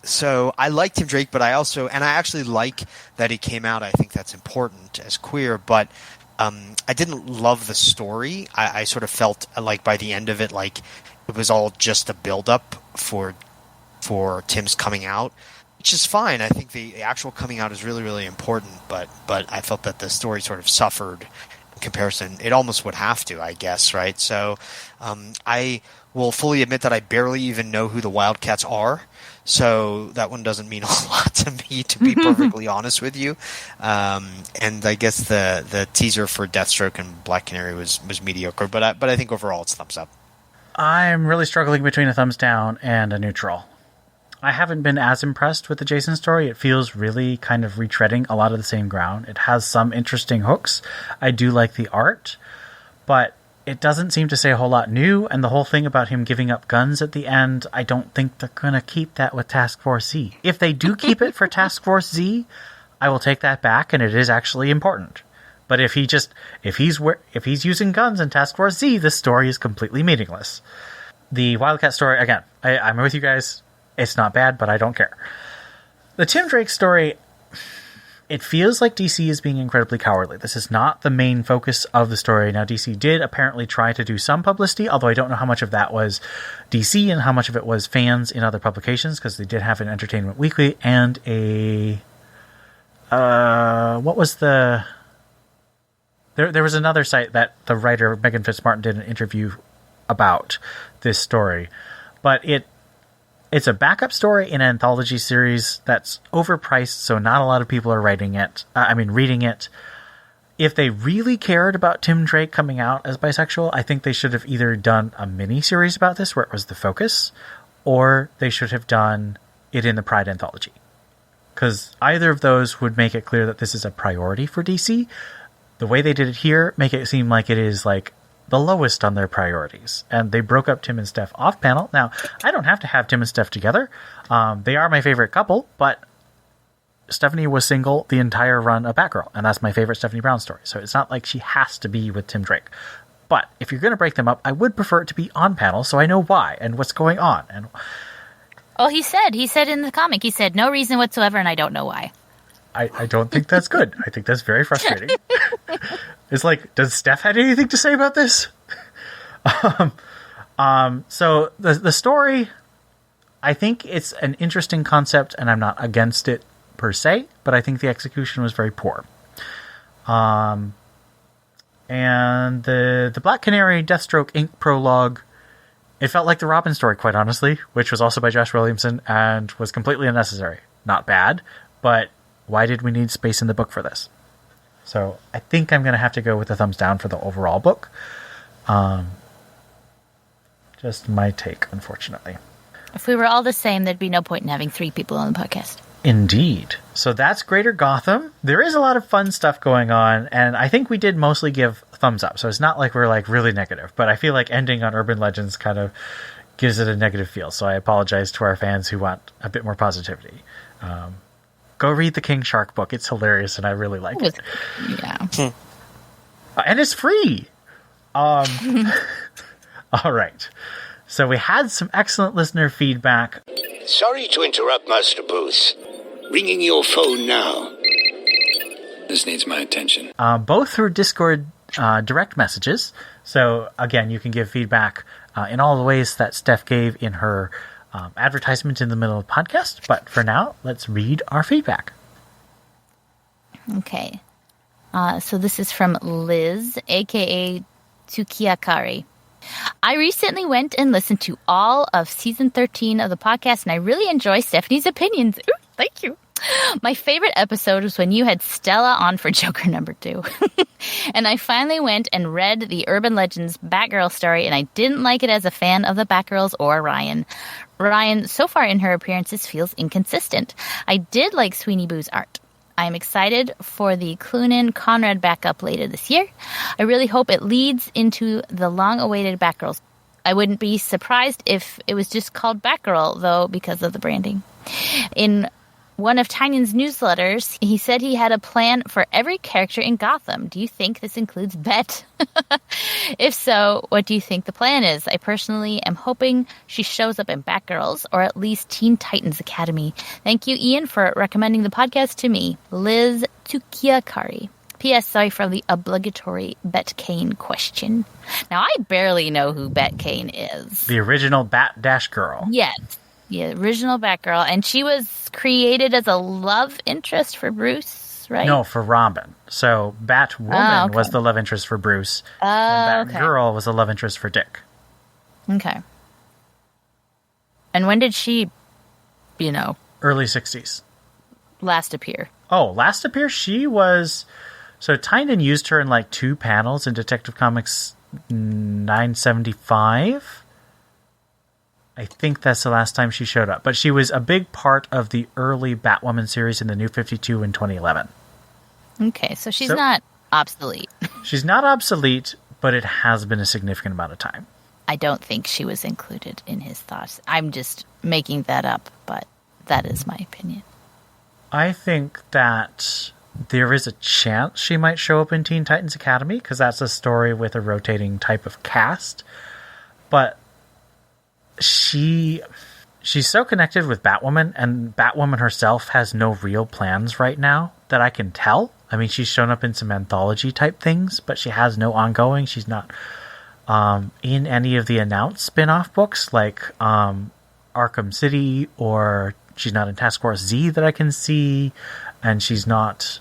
So I like Tim Drake, but I actually like that he came out. I think that's important as queer, but... I didn't love the story. I sort of felt like by the end of it, like it was all just a build-up for Tim's coming out, which is fine. I think the actual coming out is really, really important, but I felt that the story sort of suffered in comparison. It almost would have to, I guess, right? So I will fully admit that I barely even know who the Wildcats are. So that one doesn't mean a lot to me, to be perfectly honest with you. And I guess the teaser for Deathstroke and Black Canary was mediocre, but I think overall it's thumbs up. I'm really struggling between a thumbs down and a neutral. I haven't been as impressed with the Jason story. It feels really kind of retreading a lot of the same ground. It has some interesting hooks. I do like the art, but it doesn't seem to say a whole lot new, and the whole thing about him giving up guns at the end, I don't think they're going to keep that with Task Force Z. If they do keep it for Task Force Z, I will take that back, and it is actually important. But if he's using guns in Task Force Z, this story is completely meaningless. The Wildcat story, again, I'm with you guys. It's not bad, but I don't care. The Tim Drake story... It feels like DC is being incredibly cowardly. This is not the main focus of the story. Now, DC did apparently try to do some publicity, although I don't know how much of that was DC and how much of it was fans in other publications, because they did have an Entertainment Weekly and a... what was the... There was another site that the writer, Megan Fitzmartin, did an interview about this story. But it's a backup story in an anthology series that's overpriced, so not a lot of people are reading it. If they really cared about Tim Drake coming out as bisexual, I think they should have either done a mini-series about this where it was the focus, or they should have done it in the Pride anthology. Because either of those would make it clear that this is a priority for DC. The way they did it here, make it seem like it is like the lowest on their priorities. And they broke up Tim and Steph off panel. Now, I don't have to have Tim and Steph together. They are my favorite couple, but Stephanie was single the entire run of Batgirl, and that's my favorite Stephanie Brown story. So it's not like she has to be with Tim Drake. But if you're going to break them up, I would prefer it to be on panel so I know why and what's going on. And Oh, he said in the comic, he said, no reason whatsoever, and I don't know why. I don't think that's good. I think that's very frustrating. It's like, does Steph have anything to say about this? So the story, I think it's an interesting concept, and I'm not against it per se, but I think the execution was very poor. And the Black Canary Deathstroke Inc. prologue, it felt like the Robin story, quite honestly, which was also by Josh Williamson and was completely unnecessary. Not bad, but why did we need space in the book for this? So I think I'm going to have to go with a thumbs down for the overall book. Just my take, unfortunately. If we were all the same, there'd be no point in having 3 people on the podcast. Indeed. So that's Greater Gotham. There is a lot of fun stuff going on, and I think we did mostly give thumbs up. So it's not like we're like really negative, but I feel like ending on Urban Legends kind of gives it a negative feel. So I apologize to our fans who want a bit more positivity. Go read the King Shark book. It's hilarious, and I really like it. Yeah. And it's free. All right. So we had some excellent listener feedback. Sorry to interrupt, Master Bruce. Ringing your phone now. This needs my attention. Both through Discord direct messages. So again, you can give feedback in all the ways that Steph gave in her advertisement in the middle of the podcast. But for now, let's read our feedback. Okay. So this is from Liz, a.k.a. Tsukiakari. I recently went and listened to all of season 13 of the podcast, and I really enjoy Stephanie's opinions. Ooh, thank you. My favorite episode was when you had Stella on for Joker number 2. And I finally went and read the Urban Legends Batgirl story, and I didn't like it as a fan of the Batgirls or Ryan. Ryan, so far in her appearances, feels inconsistent. I did like Sweeney Boo's art. I am excited for the Cloonan-Conrad backup later this year. I really hope it leads into the long-awaited Batgirls. I wouldn't be surprised if it was just called Batgirl, though, because of the branding. In one of Tynion's newsletters, he said he had a plan for every character in Gotham. Do you think this includes Bet? If so, what do you think the plan is? I personally am hoping she shows up in Batgirls, or at least Teen Titans Academy. Thank you, Ian, for recommending the podcast to me. Liz Tsukiakari. P.S. Sorry for the obligatory Bet Kane question. Now, I barely know who Bet Kane is. The original Bat-Dash girl. Yes. The original Batgirl. And she was created as a love interest for Bruce, right? No, for Robin. So Batwoman was the love interest for Bruce. And Batgirl was the love interest for Dick. Okay. And when did she, early 60s. last appear? Oh, last appear? She was... So Tynan used her in like 2 panels in Detective Comics 975. I think that's the last time she showed up. But she was a big part of the early Batwoman series in the New 52 in 2011. Okay, so she's not obsolete. She's not obsolete, but it has been a significant amount of time. I don't think she was included in his thoughts. I'm just making that up, but that is my opinion. I think that there is a chance she might show up in Teen Titans Academy, because that's a story with a rotating type of cast. But she's so connected with Batwoman, and Batwoman herself has no real plans right now that I can tell. I mean, she's shown up in some anthology type things, but she has no ongoing. She's not in any of the announced spin-off books like Arkham City, or she's not in Task Force Z that I can see, and she's not...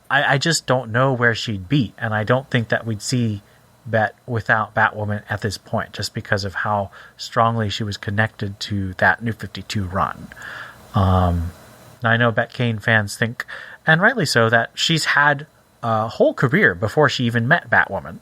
I just don't know where she'd be, and I don't think that we'd see Bet without Batwoman at this point, just because of how strongly she was connected to that New 52 run. Now, I know Bet Kane fans think, and rightly so, that she's had a whole career before she even met Batwoman.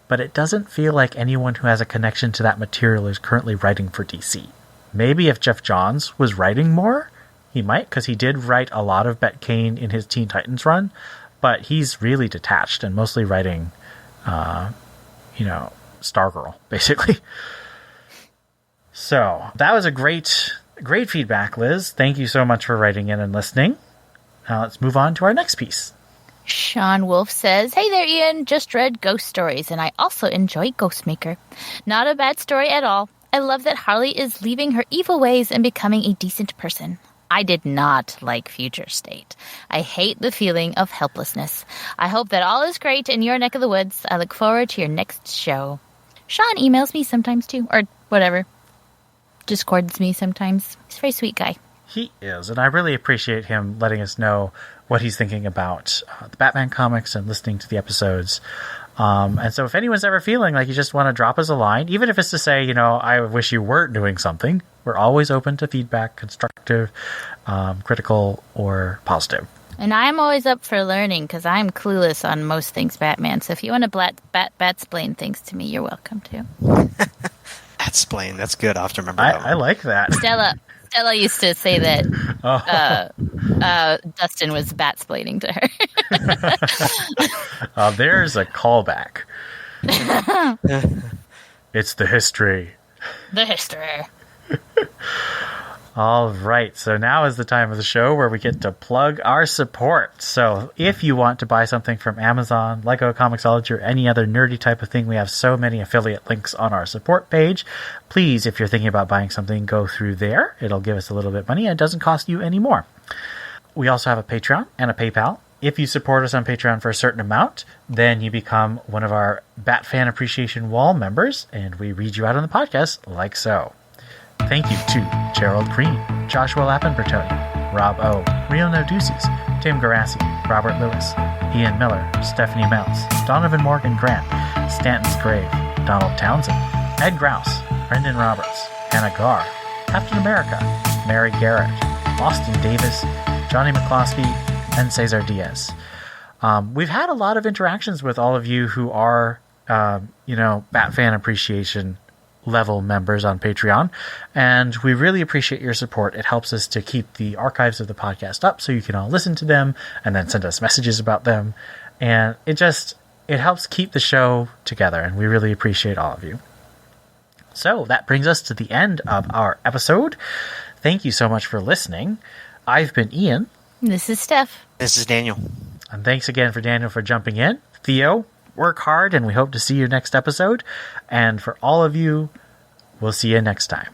But it doesn't feel like anyone who has a connection to that material is currently writing for DC. Maybe if Jeff Johns was writing more, he might, because he did write a lot of Bet Kane in his Teen Titans run, but he's really detached and mostly writing, Stargirl, basically. So that was a great feedback, Liz. Thank you so much for writing in and listening. Now let's move on to our next piece. Sean Wolf says, "Hey there, Ian. Just read Ghost Stories, and I also enjoy Ghostmaker. Not a bad story at all. I love that Harley is leaving her evil ways and becoming a decent person. I did not like Future State. I hate the feeling of helplessness. I hope that all is great in your neck of the woods. I look forward to your next show." Sean emails me sometimes too, or whatever. Discords me sometimes. He's a very sweet guy. He is, and I really appreciate him letting us know what he's thinking about the Batman comics and listening to the episodes. And so if anyone's ever feeling like you just want to drop us a line, even if it's to say, I wish you weren't doing something, we're always open to feedback, constructive, critical, or positive. And I'm always up for learning because I'm clueless on most things Batman. So if you want to bat-splain things to me, you're welcome to. Bat-splain, that's good. I'll have to remember that one. I like that. Stella used to say that Dustin was bat-splaining to her. There's a callback. It's the history. The history. All right, so now is the time of the show where we get to plug our support. So if you want to buy something from Amazon, Lego, Comixology, or any other nerdy type of thing, we have so many affiliate links on our support page. Please, if you're thinking about buying something, go through there. It'll give us a little bit of money and it doesn't cost you any more. We also have a Patreon and a PayPal. If you support us on Patreon for a certain amount, then you become one of our Bat Fan Appreciation Wall members, and we read you out on the podcast like so. Thank you to Gerald Green, Joshua Lappenbertoni, Rob O, Rio Noduces, Tim Garassi, Robert Lewis, Ian Miller, Stephanie Mounts, Donovan Morgan Grant, Stanton's Grave, Donald Townsend, Ed Grouse, Brendan Roberts, Hannah Garr, Captain America, Mary Garrett, Austin Davis, Johnny McCloskey, and Cesar Diaz. We've had a lot of interactions with all of you who are, Bat Fan Appreciation level members on Patreon, and we really appreciate your support. It helps us to keep the archives of the podcast up so you can all listen to them and then send us messages about them, and it helps keep the show together, and we really appreciate all of you. So that brings us to the end of our episode. Thank you so much for listening. I've been Ian. This is Steph. This is Daniel. And thanks again for Daniel for jumping in. Theo, work hard, and we hope to see you next episode. And for all of you, we'll see you next time.